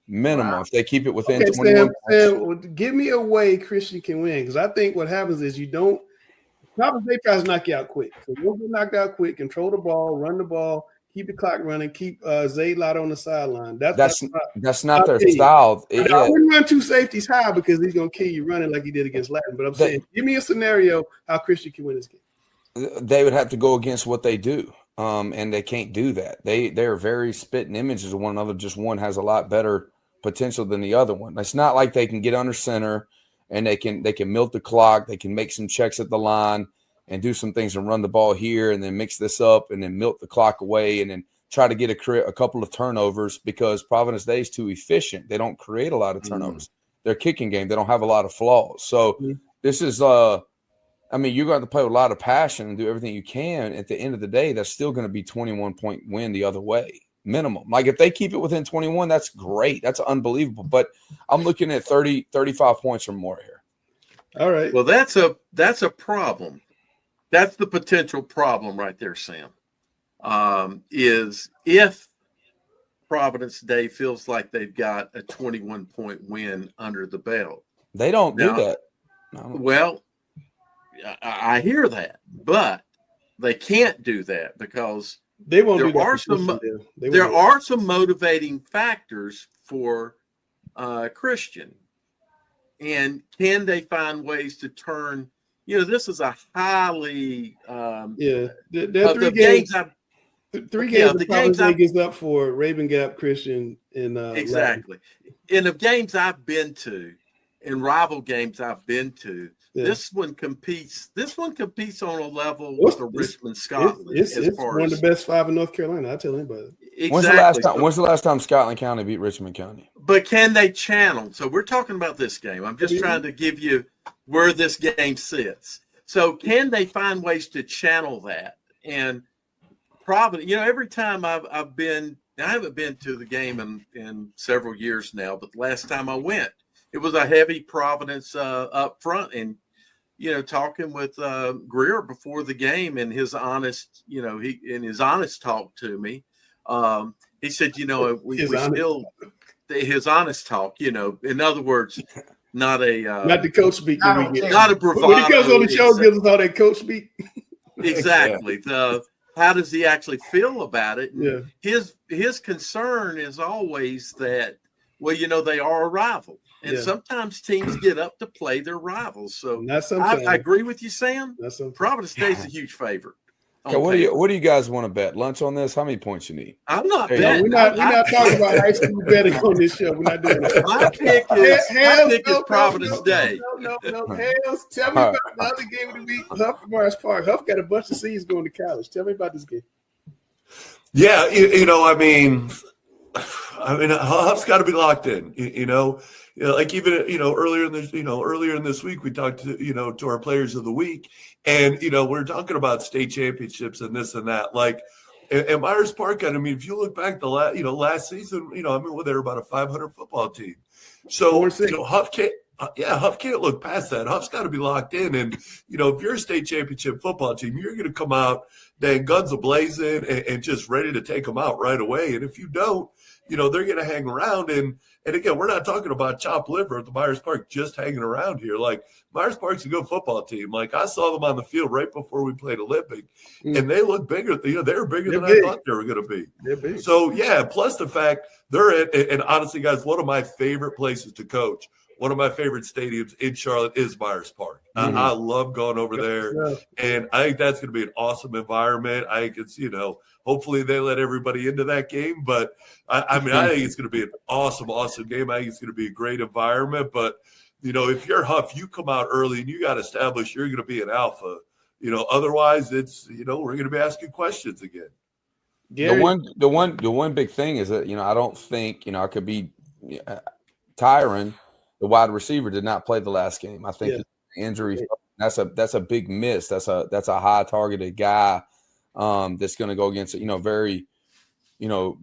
Wow. If they keep it within 21 Sam, give me a way Christian can win, because I think what happens is Providence Day tries to knock you out quick. So you'll get knocked out quick, control the ball, run the ball, keep the clock running, keep Zayd Lotto on the sideline. That's not their style. I wouldn't run two safeties high because he's going to kill you running like he did against Latin. But I'm saying, give me a scenario how Christian can win this game. They would have to go against what they do, and they can't do that. They're very spitting images of one another. Just one has a lot better potential than the other one. It's not like they can get under center and they can milk the clock. They can make some checks at the line and do some things and run the ball here and then mix this up and then milk the clock away and then try to get a couple of turnovers, because Providence Day is too efficient. They don't create a lot of turnovers. Their kicking game, they don't have a lot of flaws. So this is you're going to play with a lot of passion and do everything you can. At the end of the day, that's still going to be 21-point win the other way, minimum. Like if they keep it within 21, that's great. That's unbelievable. But I'm looking at 30, 35 points or more here. All right. Well, that's a problem. That's the potential problem right there, Sam. Is if Providence Day feels like they've got a 21-point win under the belt. They don't do that. No. Well, I hear that, but they can't do that because there are some motivating factors for Christian. And can they find ways to turn? This is a highly there are 3 games. Three Yeah, games the the Providence games I've- League is up for Raven Gap, Christian, and Exactly. In the games I've been to, in rival games I've been to, Yeah. this one competes on a level Well, with the Richmond Scotland. It's as far one of as the best 5 in North Carolina. I tell anybody. exactly. When's the last time Scotland County beat Richmond County? But can they channel? So we're talking about this game. I'm just trying to give you where this game sits. So can they find ways to channel that? And Providence, every time I've been, I haven't been to the game in several years now, but the last time I went, it was a heavy Providence up front. And, talking with Greer before the game and his honest, his honest talk to me, he said, his honest talk, in other words, not the coach speak. Not a bravado. When he comes on the show, gives us all that coach speak. Exactly. How does he actually feel about it? Yeah. His concern is always that, they are a rival. And sometimes teams get up to play their rivals. So I agree with you, Sam. Providence State's a huge favorite. Okay, what do you guys want to bet? Lunch on this? How many points you need? I'm not No, betting. we're not talking about high school betting on this show. We're not doing that. My pick is Providence Day. No. Hells, tell me about the other game of the week. Huff and Morris Park. Huff got a bunch of seeds going to college. Tell me about this game. Yeah, Huff's got to be locked in. Like even earlier in this week we talked to our players of the week, and we're talking about state championships and this and that. Like, and Myers Park, if you look back the last season, they're about a 500 football team. So Huff can't look past that. Huff's got to be locked in, and if you're a state championship football team, you're going to come out then guns a blazing and just ready to take them out right away. And if you don't, they're going to hang around. And again, we're not talking about chopped liver at the Myers Park just hanging around here. Like, Myers Park's a good football team. Like, I saw them on the field right before we played Olympic, and they look bigger. They were bigger than I thought they were going to be. They're big. So, yeah, plus the fact and honestly, guys, one of my favorite places to coach, one of my favorite stadiums in Charlotte is Myers Park. I love going over there, and I think that's going to be an awesome environment. I think it's, hopefully they let everybody into that game, but I think it's going to be an awesome, awesome game. I think it's going to be a great environment, but if you're Huff, you come out early and you got to establish you're going to be an alpha. Otherwise it's, we're going to be asking questions again. Gary? The one big thing is that, I don't think, I could be Tyron, the wide receiver, did not play the last game. I think injury, that's a big miss. That's a high targeted guy that's going to go against very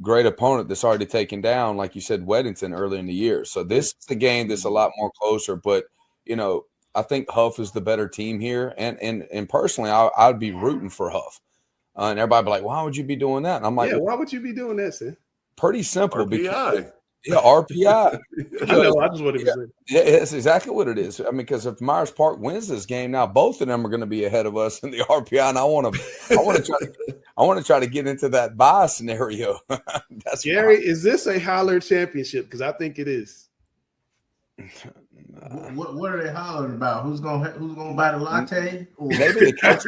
great opponent that's already taken down, like you said, Weddington early in the year. So this is a game that's a lot more closer, but I think Huff is the better team here, and personally I'd be rooting for Huff, and everybody be like, why would you be doing that? And I'm like, why would you be doing that, sir? Pretty simple. RPI. Because RPI. I know. I just want to say. Yeah, that's exactly what it is. Because if Myers Park wins this game, now both of them are going to be ahead of us in the RPI, and I want to try to get into that bye scenario. That's Gary, is this a holler championship? Because I think it is. What are they hollering about? Who's gonna buy the latte? Maybe the coach.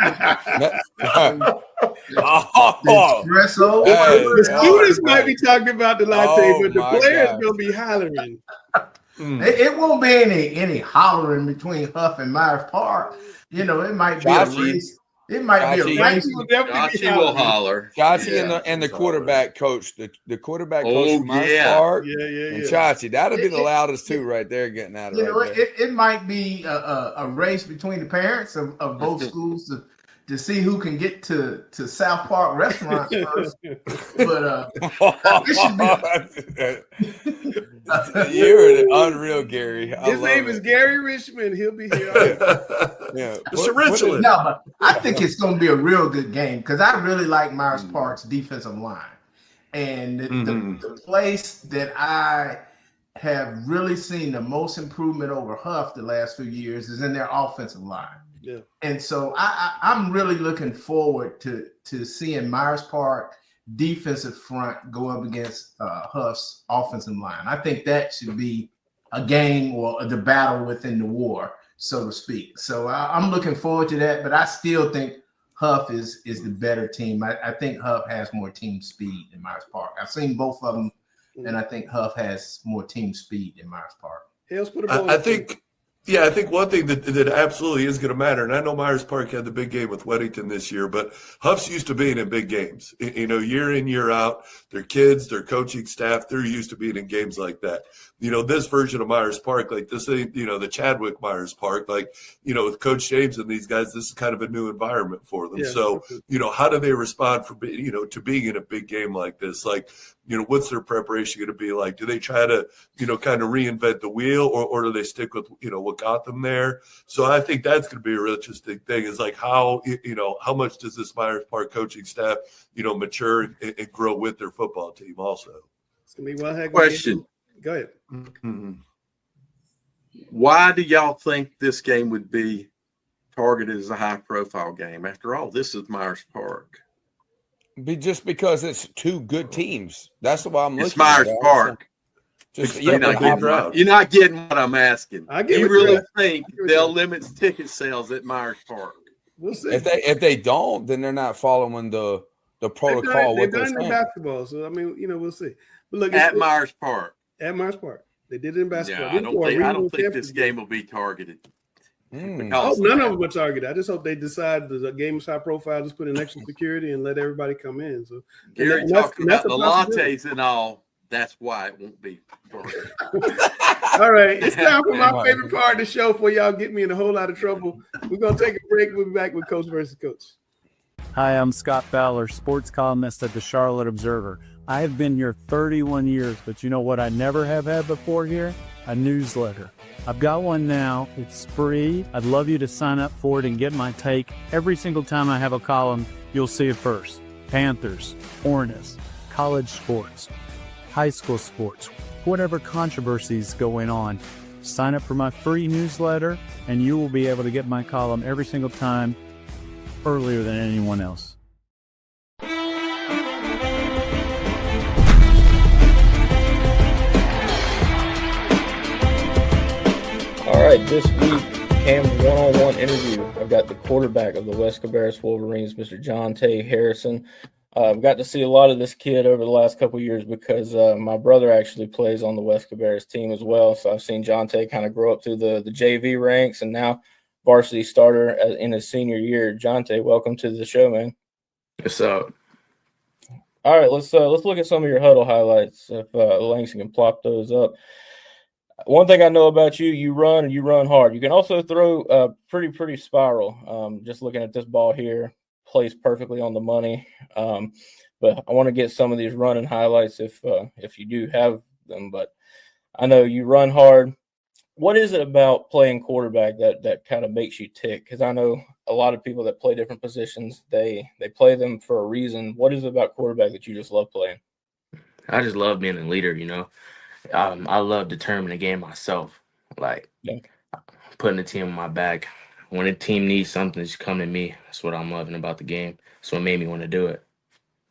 Espresso. The students might be talking about the latte, but the players God. gonna be hollering. It won't be any hollering between Huff and Myers Park. It might be a race. It might be a race. Chachi will holler. Chachi and the quarterback coach, the quarterback coach from Myers Park, and Chachi. That'll be the loudest two right there getting out of it. It might be a race between the parents of both schools to see who can get to South Park restaurants first. But it should be. You're unreal, Gary. His name is Gary Richmond. He'll be here. Mr. Richland. No, but I think it's going to be a real good game because I really like Myers Park's defensive line. And the place that I have really seen the most improvement over Huff the last few years is in their offensive line. Yeah. And so I'm really looking forward to seeing Myers Park defensive front go up against Huff's offensive line. I think that should be a game or the battle within the war, so to speak. So I'm looking forward to that, but I still think Huff is the better team. I think Huff has more team speed than Myers Park. I've seen both of them, and I think Huff has more team speed than Myers Park. Hales, put a ball I think one thing that absolutely is going to matter, and I know Myers Park had the big game with Weddington this year, but Huff's used to being in big games, year in, year out. Their kids, their coaching staff, they're used to being in games like that. This version of Myers Park, like this, the Chadwick Myers Park, with Coach James and these guys, this is kind of a new environment for them. Yeah. So, how do they respond to being in a big game like this? What's their preparation going to be like? Do they try to, kind of reinvent the wheel, or do they stick with, what got them there? So I think that's going to be a real interesting thing is how much does this Myers Park coaching staff, mature and grow with their football team also? It's going to be one heck of a Question. game. Go ahead. Mm-hmm. Why do y'all think this game would be targeted as a high-profile game? After all, this is Myers Park. Just because it's two good teams. That's why I'm looking. It's Myers at it. Park. You're not getting what I'm asking. You really think they'll limit ticket sales at Myers Park? We'll see. If they don't, then they're not following the protocol. They've done it in basketball, so we'll see. But look, at Myers Park. At Myers Park, they did it in basketball. Yeah, I don't think this game will be targeted. I hope none of them are targeted. I just hope they decide the game is high profile, just put in extra security and let everybody come in. So Gary talking about the lattes and all. That's why it won't be targeted. All right, it's time for my favorite part of the show before y'all get me in a whole lot of trouble. We're gonna take a break. We'll be back with Coach versus Coach. Hi, I'm Scott Fowler, sports columnist at the Charlotte Observer. I have been here 31 years, but you know what I never have had before here? A newsletter. I've got one now. It's free. I'd love you to sign up for it and get my take. Every single time I have a column, you'll see it first. Panthers, Hornets, college sports, high school sports, whatever controversies going on. Sign up for my free newsletter, and you will be able to get my column every single time earlier than anyone else. All right, this week, Cam's one-on-one interview. I've got the quarterback of the West Cabarrus Wolverines, Mr. Jonte Harrison. I've got to see a lot of this kid over the last couple of years because my brother actually plays on the West Cabarrus team as well. So I've seen Jonte kind of grow up through the JV ranks and now varsity starter in his senior year. Jonte, welcome to the show, man. What's up? All right, let's look at some of your huddle highlights. If Langston can plop those up. One thing I know about you, you run and you run hard. You can also throw pretty spiral. Just looking at this ball here, placed perfectly on the money. But I want to get some of these running highlights if you do have them. But I know you run hard. What is it about playing quarterback that kind of makes you tick? Because I know a lot of people that play different positions, they play them for a reason. What is it about quarterback that you just love playing? I just love being a leader, you know. I love determining the game myself, like putting the team on my back. When a team needs something, just come to me. That's what I'm loving about the game. That's what made me want to do it.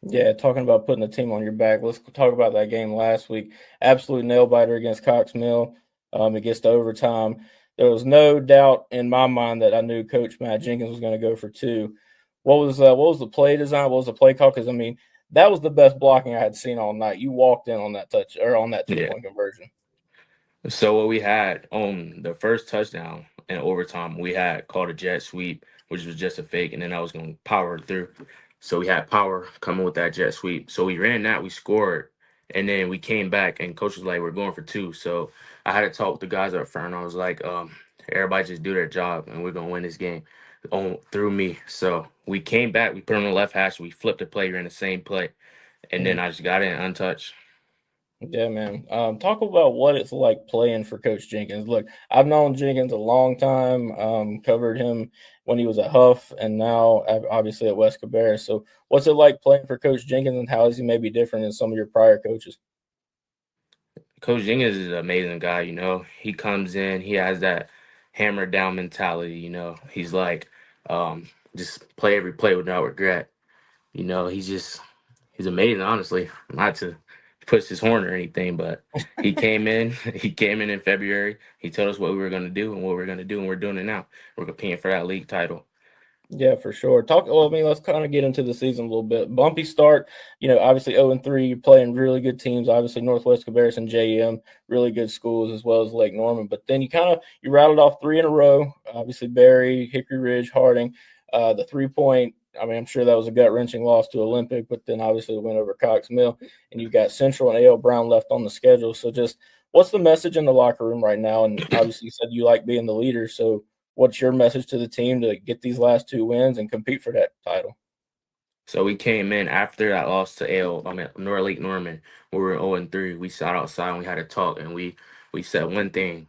Yeah, talking about putting the team on your back, let's talk about that game last week. Absolute nail-biter against Cox Mill. It gets to overtime. There was no doubt in my mind that I knew Coach Matt Jenkins was going to go for two. What was the play design? What was the play call? Because, I mean, that was the best blocking I had seen all night. You walked in on that touch or on that two-point conversion. So what we had on the first touchdown in overtime, we had called a jet sweep, which was just a fake, and then I was going to power it through. So we had power coming with that jet sweep. So we ran that, we scored, and then we came back, and coach was like, we're going for two. So I had to talk with the guys up front. I was like, everybody just do their job, and we're going to win this game through me. So we came back, we put on the left hash, we flipped the play, ran the same play, and then I just got in untouched. Yeah, man. Talk about what it's like playing for Coach Jenkins. Look, I've known Jenkins a long time, covered him when he was at Huff and now obviously at West Cabarrus. So what's it like playing for Coach Jenkins, and how is he maybe different than some of your prior coaches? Coach Jenkins is an amazing guy, you know. He comes in, he has that hammer down mentality, you know. He's like, just play every play without regret. You know, he's amazing, honestly. Not to push his horn or anything, but he came in February. He told us what we were going to do and what we we're going to do, and we're doing it now. We're competing for that league title. Yeah, for sure. Let's kind of get into the season a little bit. Bumpy start, obviously 0-3. You're playing really good teams. Obviously, Northwest Cabarrus and JM, really good schools, as well as Lake Norman. But then you rattled off 3 in a row. Obviously, Berry, Hickory Ridge, Harding. The 3-point, I'm sure that was a gut-wrenching loss to Olympic, but then obviously the win over Cox Mill. And you've got Central and A.L. Brown left on the schedule. So just what's the message in the locker room right now? And obviously you said you like being the leader. So what's your message to the team to get these last 2 wins and compete for that title? So we came in after that loss to Lake Norman, where we were 0-3. We sat outside and we had a talk, and we said one thing: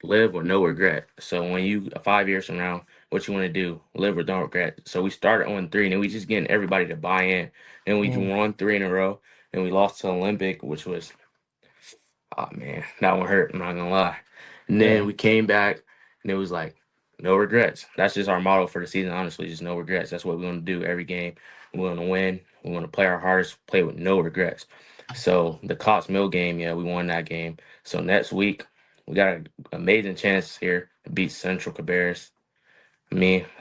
live with no regret. So when you 5 years from now, what you want to do, live with no regret. So we started 0-3, and then we just getting everybody to buy in. And we won 3 in a row, and we lost to Olympic, which was, oh man, that one hurt. I'm not gonna lie. And then we came back, and it was like, no regrets. That's just our motto for the season, honestly, just no regrets. That's what we want to do every game. We want to win. We want to play our hardest, play with no regrets. So the Cox Mill game, we won that game. So next week, we got an amazing chance here to beat Central Cabarrus. I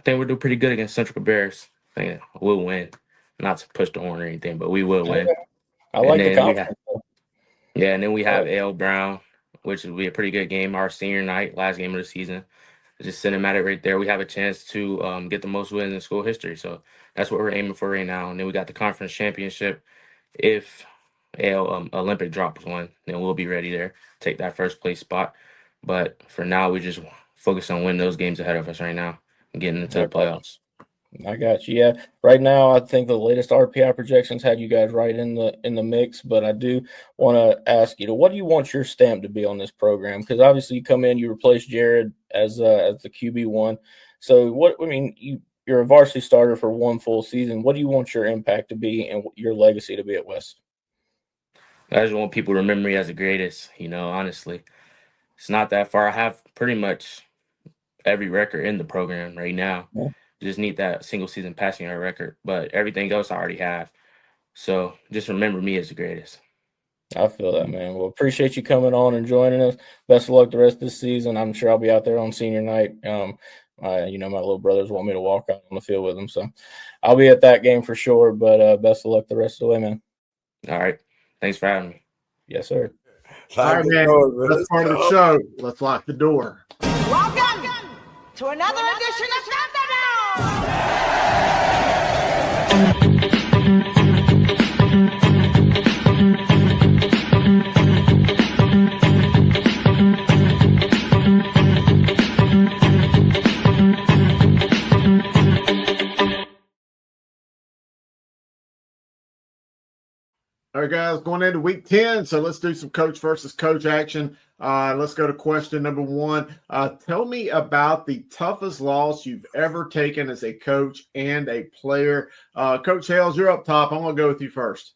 think we'll do pretty good against Central Cabarrus. I think we'll win. Not to push the horn or anything, but we will win. I like the confidence. And then we have A.L. Brown, which will be a pretty good game, our senior night, last game of the season. Just cinematic right there. We have a chance to get the most wins in school history. So that's what we're aiming for right now. And then we got the conference championship. If Olympic drops one, then we'll be ready there, take that first place spot. But for now, we just focus on winning those games ahead of us right now and getting into the playoffs. I got you. Yeah. Right now, I think the latest RPI projections had you guys right in the mix, but I do want to ask you, what do you want your stamp to be on this program? Because obviously you come in, you replace Jared as the QB1. So you're a varsity starter for 1 full season. What do you want your impact to be and your legacy to be at West? I just want people to remember me as the greatest, honestly. It's not that far. I have pretty much every record in the program right now. Yeah. Just need that single season passing yard record, but everything else I already have. So just remember me as the greatest. I feel that, man. Well, appreciate you coming on and joining us. Best of luck the rest of this season. I'm sure I'll be out there on senior night. My little brothers want me to walk out on the field with them, so I'll be at that game for sure. But best of luck the rest of the way, man. All right. Thanks for having me. Yes, sir. All right, man. That's part of the show. Let's lock the door. Welcome to another edition of Thunderdown. All right, guys, going into week 10. So let's do some coach versus coach action. Let's go to question number 1. Tell me about the toughest loss you've ever taken as a coach and a player. Coach Hales, you're up top. I'm going to go with you first.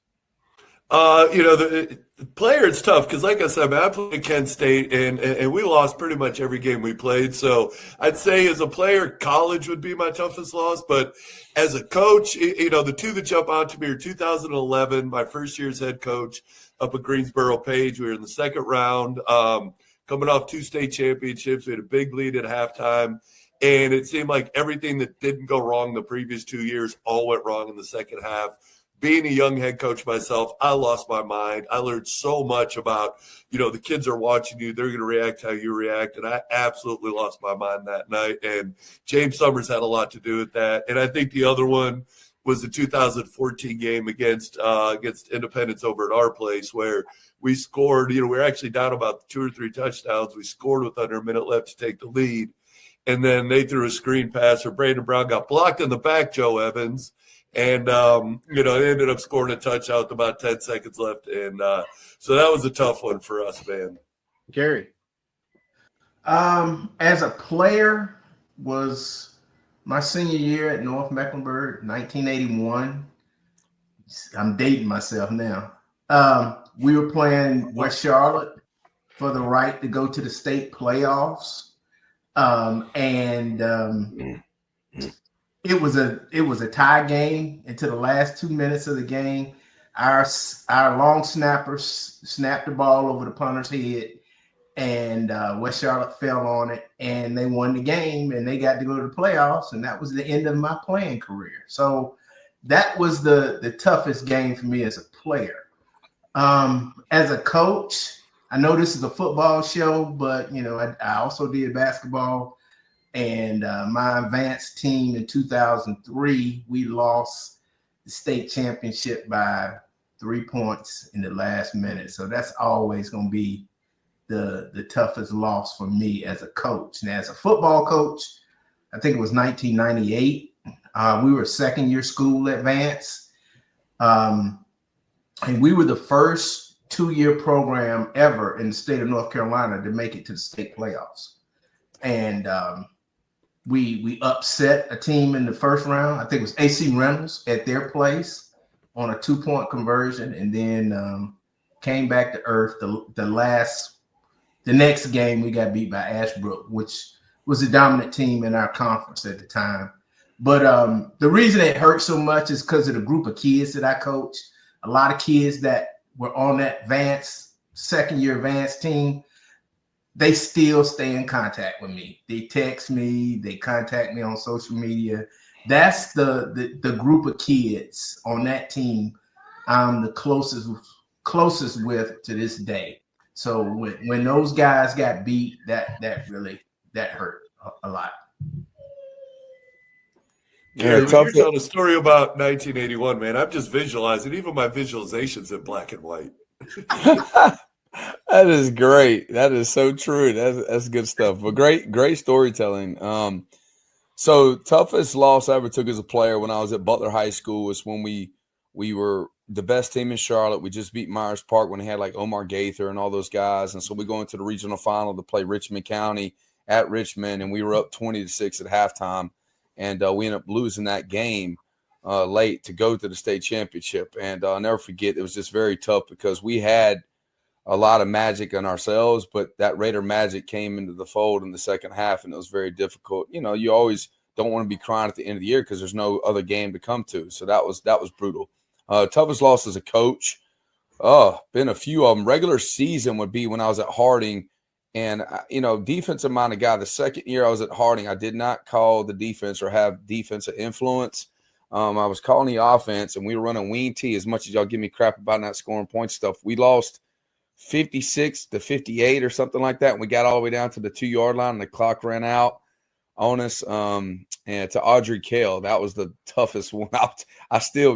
The player, it's tough because, like I said, I played at Kent State, and we lost pretty much every game we played. So I'd say as a player, college would be my toughest loss. But as a coach, the two that jump out to me are 2011, my first year as head coach up at Greensboro Page. We were in the second round, coming off 2 state championships. We had a big lead at halftime. And it seemed like everything that didn't go wrong the previous 2 years all went wrong in the second half. Being a young head coach myself, I lost my mind. I learned so much about, the kids are watching you. They're going to react how you react. And I absolutely lost my mind that night. And James Summers had a lot to do with that. And I think the other one was the 2014 game against Independence over at our place where we scored. We were actually down about 2 or 3 touchdowns. We scored with under a minute left to take the lead. And then they threw a screen pass where Brandon Brown got blocked in the back, Joe Evans. And, they ended up scoring a touchdown with about 10 seconds left. And so that was a tough one for us, man. Gary. As a player was my senior year at North Mecklenburg, 1981. I'm dating myself now. We were playing West Charlotte for the right to go to the state playoffs. It was a tie game until the last 2 minutes of the game. Our long snapper snapped the ball over the punter's head, and West Charlotte fell on it, and they won the game, and they got to go to the playoffs, and that was the end of my playing career. So that was the toughest game for me as a player. As a coach, I know this is a football show, but I also did basketball, and my advanced team in 2003, we lost the state championship by 3 points in the last minute. So that's always going to be the toughest loss for me as a coach. And as a football coach, I think it was 1998. We were second-year school advance, and we were the first 2-year program ever in the state of North Carolina to make it to the state playoffs. And we upset a team in the first round. I think it was AC Reynolds at their place on a 2-point conversion, and then came back to earth. The next game we got beat by Ashbrook, which was the dominant team in our conference at the time. But the reason it hurt so much is because of the group of kids that I coached. A lot of kids that were on that second-year advanced team, they still stay in contact with me. They text me, they contact me on social media. That's the group of kids on that team I'm the closest with to this day. So when those guys got beat, that hurt a lot. Yeah, when you're telling a story about 1981, man, I'm just visualizing. Even my visualization's in black and white. That is great. That is so true. That's good stuff. But great storytelling. So toughest loss I ever took as a player when I was at Butler High School was when we were the best team in Charlotte. We just beat Myers Park when they had like Omar Gaither and all those guys. And so we go into the regional final to play Richmond County at Richmond, and we were up 20-6 at halftime. And we ended up losing that game late to go to the state championship. And I'll never forget, it was just very tough because we had a lot of magic in ourselves, but that Raider magic came into the fold in the second half, and it was very difficult. You always don't want to be crying at the end of the year because there's no other game to come to. So that was brutal. Toughest loss as a coach, been a few of them. Regular season would be when I was at Harding. And, defensive minded guy, the second year I was at Harding, I did not call the defense or have defensive influence. I was calling the offense, and we were running wing T. As much as y'all give me crap about not scoring point stuff, we lost 56-58 or something like that. And we got all the way down to the 2-yard line, and the clock ran out on us. And to Audrey Kale, that was the toughest one.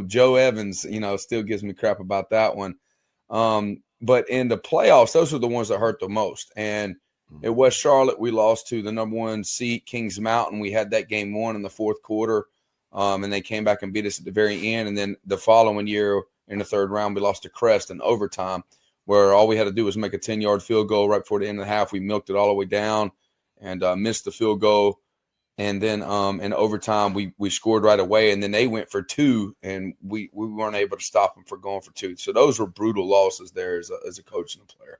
Joe Evans, still gives me crap about that one. But in the playoffs, those were the ones that hurt the most. And at West Charlotte, we lost to the number 1 seed, Kings Mountain. We had that game won in the fourth quarter, and they came back and beat us at the very end. And then the following year in the third round, we lost to Crest in overtime, where all we had to do was make a 10-yard field goal right before the end of the half. We milked it all the way down and missed the field goal. And then in overtime, we scored right away, and then they went for 2, and we weren't able to stop them from going for 2. So those were brutal losses there as a coach and a player.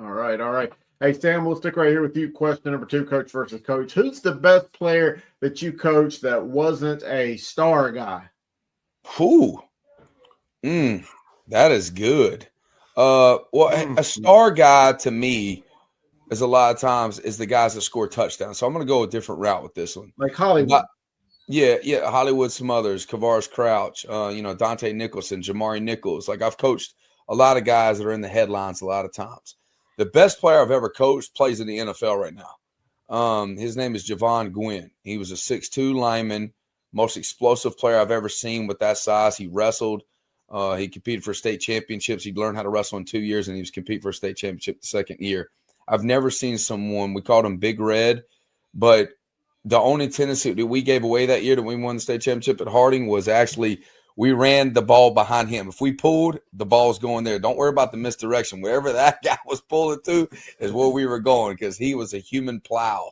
All right. Hey, Sam, we'll stick right here with you. Question number 2, coach versus coach. Who's the best player that you coached that wasn't a star guy? That is good. A star guy to me is a lot of times is the guys that score touchdowns. So I'm going to go a different route with this one. Like Hollywood. Yeah. Hollywood Smothers, Kavaris Crouch, Dante Nicholson, Jamari Nichols. Like I've coached a lot of guys that are in the headlines a lot of times. The best player I've ever coached plays in the NFL right now. His name is Javon Gwynn. He was a 6'2" lineman, most explosive player I've ever seen with that size. He wrestled. He competed for state championships. He learned how to wrestle in 2 years, and he was competing for a state championship the second year. I've never seen someone, we called him Big Red, but the only tendency that we gave away that year that we won the state championship at Harding was actually we ran the ball behind him. If we pulled, the ball's going there. Don't worry about the misdirection. Wherever that guy was pulling to is where we were going because he was a human plow.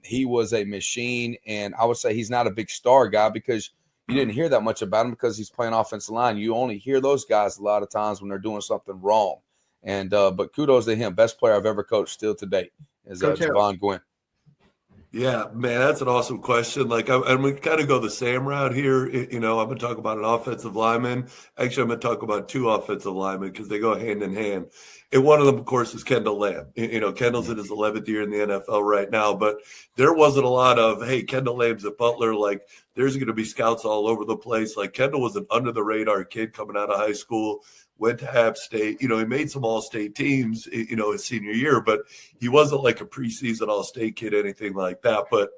He was a machine, and I would say he's not a big star guy because you didn't hear that much about him because he's playing offensive line. You only hear those guys a lot of times when they're doing something wrong. And but kudos to him. Best player I've ever coached still to date is Javon Gwynn. Yeah, man, that's an awesome question. Like, I'm going to kind of go the Sam route here. I'm going to talk about an offensive lineman. Actually, I'm going to talk about two offensive linemen because they go hand in hand. And one of them, of course, is Kendall Lamb. Kendall's in his 11th year in the NFL right now, but there wasn't a lot of, hey, Kendall Lamb's at Butler. Like, there's going to be scouts all over the place. Like, Kendall was an under-the-radar kid coming out of high school, went to App State. He made some all-state teams, his senior year, but he wasn't like a preseason all-state kid, anything like that. But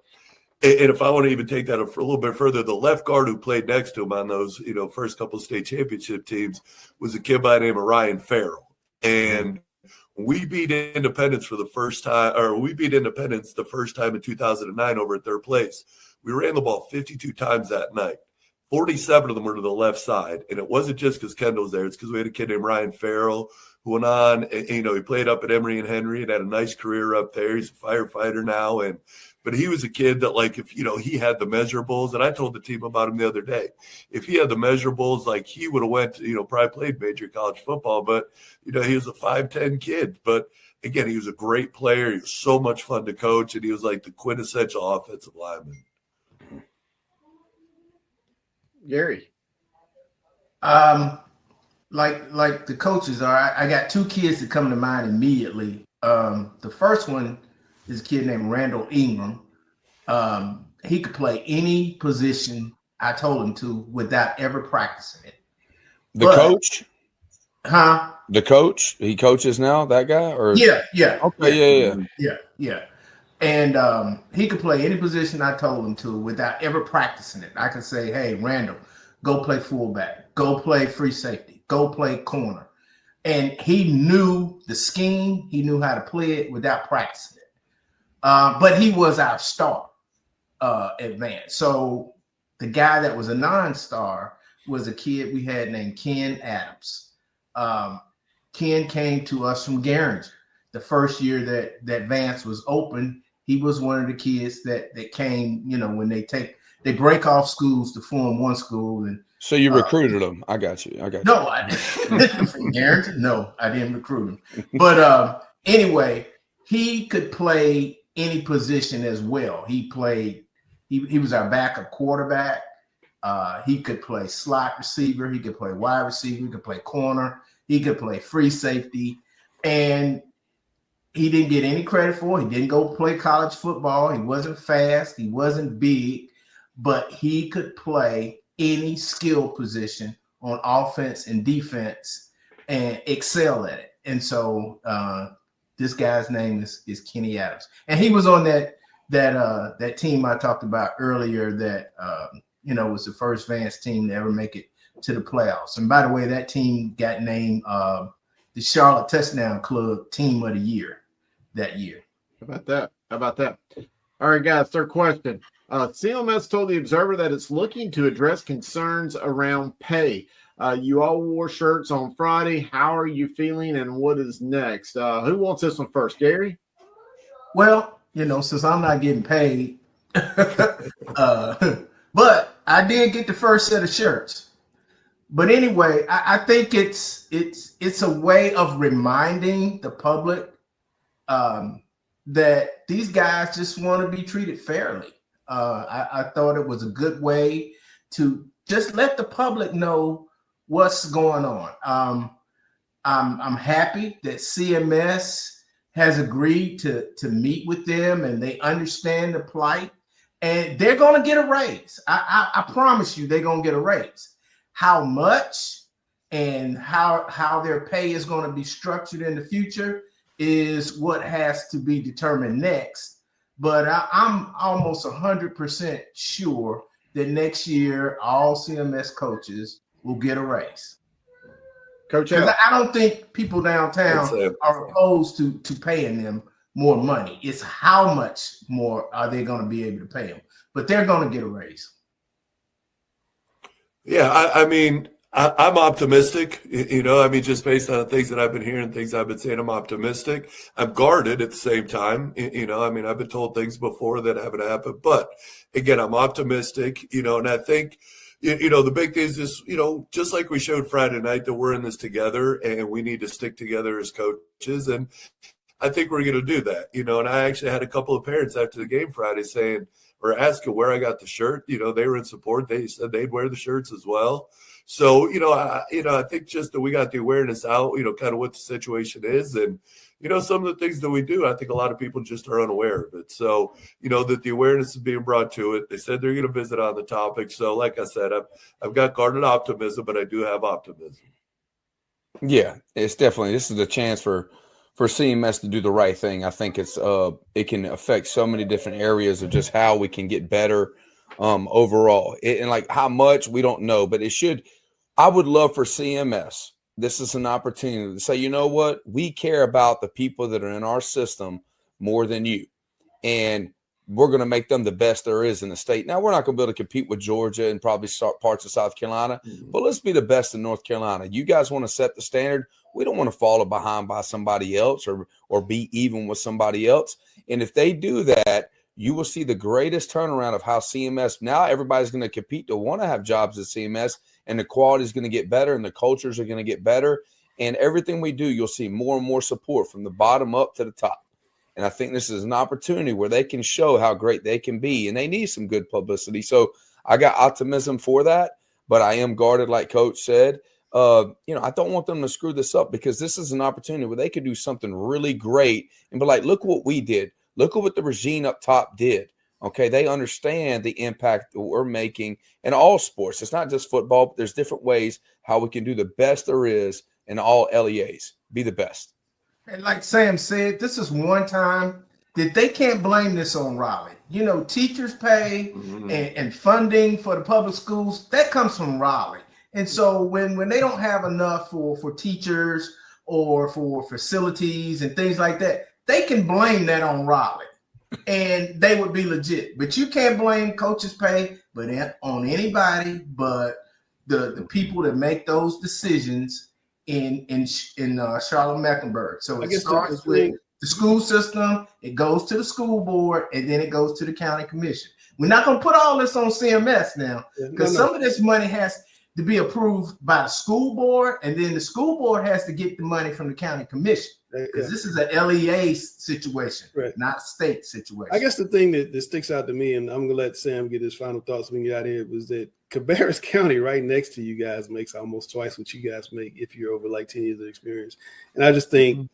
and if I want to even take that a little bit further, the left guard who played next to him on those, first couple of state championship teams was a kid by the name of Ryan Farrell. And we beat Independence the first time in 2009 over at their place. We ran the ball 52 times that night. 47 of them were to the left side. And it wasn't just because Kendall was there. It's because we had a kid named Ryan Farrell who went on, and, he played up at Emory and Henry and had a nice career up there. He's a firefighter now. But he was a kid that, like, if, he had the measurables, and I told the team about him the other day. If he had the measurables, like, he would have went, probably played major college football. But, he was a 5'10" kid. But, again, he was a great player. He was so much fun to coach, and he was like the quintessential offensive lineman. Gary. Like the coaches are, I got two kids that come to mind immediately. The first one is a kid named Randall Ingram. He could play any position I told him to without ever practicing it. Coach? Huh? The coach? He coaches now, that guy? Or Yeah. Okay, Yeah. And he could play any position I told him to without ever practicing it. I could say, hey, Randall, go play fullback, go play free safety, go play corner. And he knew the scheme. He knew how to play it without practicing it. But he was our star at Vance. So the guy that was a non-star was a kid we had named Ken Adams. Ken came to us from Garinger. The first year that Vance was open, he was one of the kids that came, when they break off schools to form one school. And so you recruited him. I got you. No, I didn't. From Garinger? No, I didn't recruit him. But anyway, he could play any position as well. He was our backup quarterback. He could play slot receiver. He could play wide receiver. He could play corner. He could play free safety. And he didn't get any credit for it. He didn't go play college football. He wasn't fast. He wasn't big. But he could play any skill position on offense and defense and excel at it. And so this guy's name is Kenny Adams. And he was on that team I talked about earlier that was the first Vance team to ever make it to the playoffs. And by the way, that team got named the Charlotte Touchdown Club Team of the Year that year. How about that? All right, guys, third question. CMS told the Observer that it's looking to address concerns around pay. You all wore shirts on Friday. How are you feeling, and what is next? Who wants this one first, Gary? Well, since I'm not getting paid, but I did get the first set of shirts. But anyway, I think it's a way of reminding the public that these guys just want to be treated fairly. I thought it was a good way to just let the public know what's going on. I'm happy that CMS has agreed to meet with them, and they understand the plight, and they're going to get a raise. I promise you, they're going to get a raise. How much and how their pay is going to be structured in the future is what has to be determined next. But I'm almost 100% sure that next year all CMS coaches will get a raise. Coach, I don't think people downtown are opposed to paying them more money. It's how much more are they going to be able to pay them? But they're going to get a raise. Yeah, I mean, I'm optimistic, just based on the things that I've been hearing, things I've been saying, I'm optimistic. I'm guarded at the same time. I've been told things before that haven't happened. But, again, I'm optimistic, and I think, the big thing is this, just like we showed Friday night that we're in this together and we need to stick together as coaches. And I think we're going to do that, and I actually had a couple of parents after the game Friday saying, or asking where I got the shirt. They were in support. They said they'd wear the shirts as well. So, I think just that we got the awareness out, kind of what the situation is. And, some of the things that we do, I think a lot of people just are unaware of it. So, that the awareness is being brought to it. They said they're going to visit on the topic. So, like I said, I've got guarded optimism, but I do have optimism. Yeah, it's definitely, this is a chance for CMS to do the right thing. I think it can affect so many different areas of just how we can get better overall. And like how much, we don't know, but it should. I would love for CMS, this is an opportunity to say, you know what, we care about the people that are in our system more than you. And we're going to make them the best there is in the state. Now, we're not going to be able to compete with Georgia and probably start parts of South Carolina, but let's be the best in North Carolina. You guys want to set the standard. We don't want to fall behind by somebody else or be even with somebody else. And if they do that, you will see the greatest turnaround of how CMS, now everybody's going to compete to want to have jobs at CMS, and the quality is going to get better and the cultures are going to get better. And everything we do, you'll see more and more support from the bottom up to the top. And I think this is an opportunity where they can show how great they can be, and they need some good publicity. So I got optimism for that, but I am guarded, like Coach said. I don't want them to screw this up, because this is an opportunity where they could do something really great and be like, look what we did. Look at what the regime up top did. Okay, they understand the impact that we're making in all sports. It's not just football, but there's different ways how we can do the best there is in all LEAs. Be the best. And like Sam said, this is one time that they can't blame this on Raleigh. Teachers pay and funding for the public schools, that comes from Raleigh. And so when they don't have enough for teachers or for facilities and things like that, they can blame that on Raleigh and they would be legit. But you can't blame coaches' pay on anybody but the people that make those decisions in Charlotte-Mecklenburg. So it starts with the school system, it goes to the school board, and then it goes to the county commission. We're not going to put all this on CMS now, because some of this money has to be approved by the school board, and then the school board has to get the money from the county commission, because this is an LEA situation, not state situation. I guess the thing that sticks out to me, and I'm going to let Sam get his final thoughts when we get out of here, was that Cabarrus County, right next to you guys, makes almost twice what you guys make if you're over like 10 years of experience. And I just think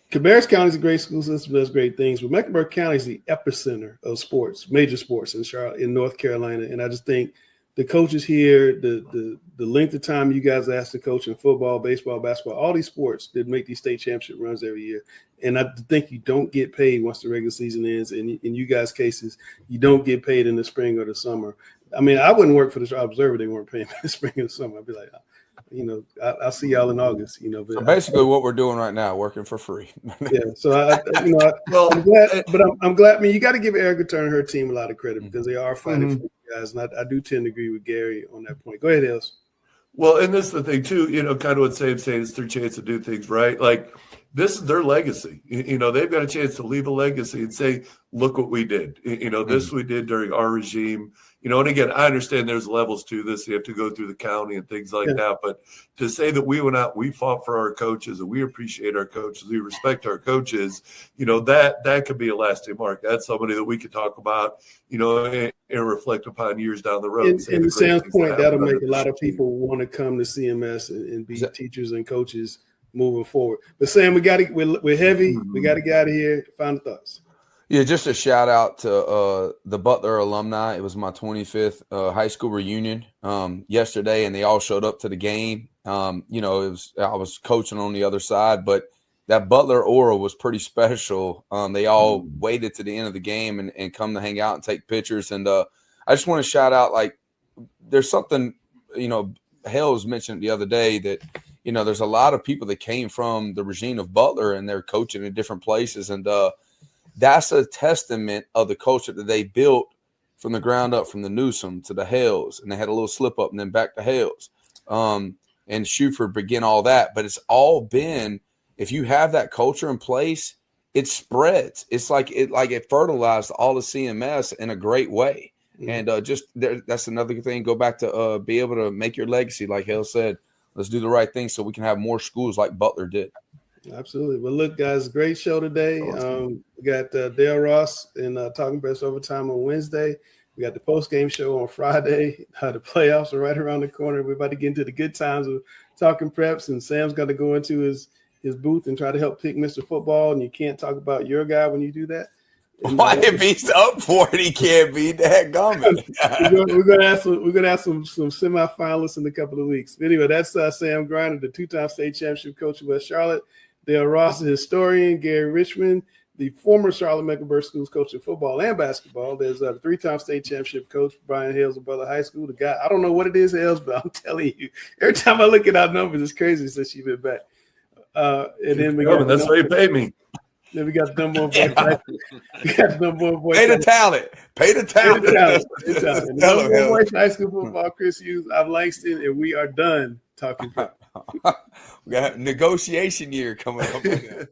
Cabarrus County is a great school system, does great things, but Mecklenburg County is the epicenter of sports, major sports in Charlotte, in North Carolina. And I just think the coaches here, the length of time you guys ask to coach in football, baseball, basketball, all these sports that make these state championship runs every year. And I think you don't get paid once the regular season ends. And in you guys' cases, you don't get paid in the spring or the summer. I mean, I wouldn't work for the Charlotte Observer. They weren't paying me in the spring or the summer. I'd be like, I'll see y'all in August. But so basically, what we're doing right now, working for free. So I'm glad. But I'm glad. I mean, you got to give Erica Turner and her team a lot of credit, because they are fighting for you guys, and I do tend to agree with Gary on that point. Go ahead, Els. Well, and this is the thing too. Kind of what Sam's saying, it's their chance to do things right. Like, this is their legacy. They've got a chance to leave a legacy and say, look what we did. This we did during our regime. And again, I understand there's levels to this. You have to go through the county and things like that. But to say that we went out, we fought for our coaches, and we appreciate our coaches, we respect our coaches, that could be a lasting mark. That's somebody that we could talk about, and reflect upon years down the road. And to Sam's point, that'll make a lot of people want to come to CMS and be teachers and coaches moving forward. But Sam, we're heavy. We got to get out of here. Final thoughts. Yeah, just a shout out to the Butler alumni. It was my 25th high school reunion yesterday, and they all showed up to the game. I was coaching on the other side, but that Butler aura was pretty special. They all waited to the end of the game and come to hang out and take pictures. And I just want to shout out, like, there's something, Hales mentioned the other day that, there's a lot of people that came from the regime of Butler, and they're coaching in different places. And that's a testament of the culture that they built from the ground up, from the Newsom to the Hales, and they had a little slip up and then back to Hales. And Shuford began all that, but it's all been, if you have that culture in place, it spreads. It's like it fertilized all the CMS in a great way. And that's another thing. Go back to be able to make your legacy, like Hale said. Let's do the right thing so we can have more schools like Butler did. Absolutely. Well, look, guys, great show today. We got Dale Ross in Talking Press Overtime on Wednesday. We got the post-game show on Friday. The playoffs are right around the corner. We're about to get into the good times of Talking Preps, and Sam's got to go into his booth and try to help pick Mr. Football, and you can't talk about your guy when you do that. And, why, if he's up for it, he can't be that gummit. we're gonna have some semifinalists in a couple of weeks. But anyway, that's Sam Griner, the two-time state championship coach of West Charlotte. Dale Ross, the historian. Gary Richmond, the former Charlotte Mecklenburg Schools coach in football and basketball. There's the three-time state championship coach, Brian Hales of Butler High School. The guy, I don't know what it is, Hales, but I'm telling you, every time I look at our numbers, it's crazy since you've been back. And then we got that's why you pay me. Then we got the number one voice. We got the number one voice. Pay the talent. Pay the talent. The number one voice high school football, Chris Hughes. I'm Langston, and we are done talking. We got negotiation year coming up.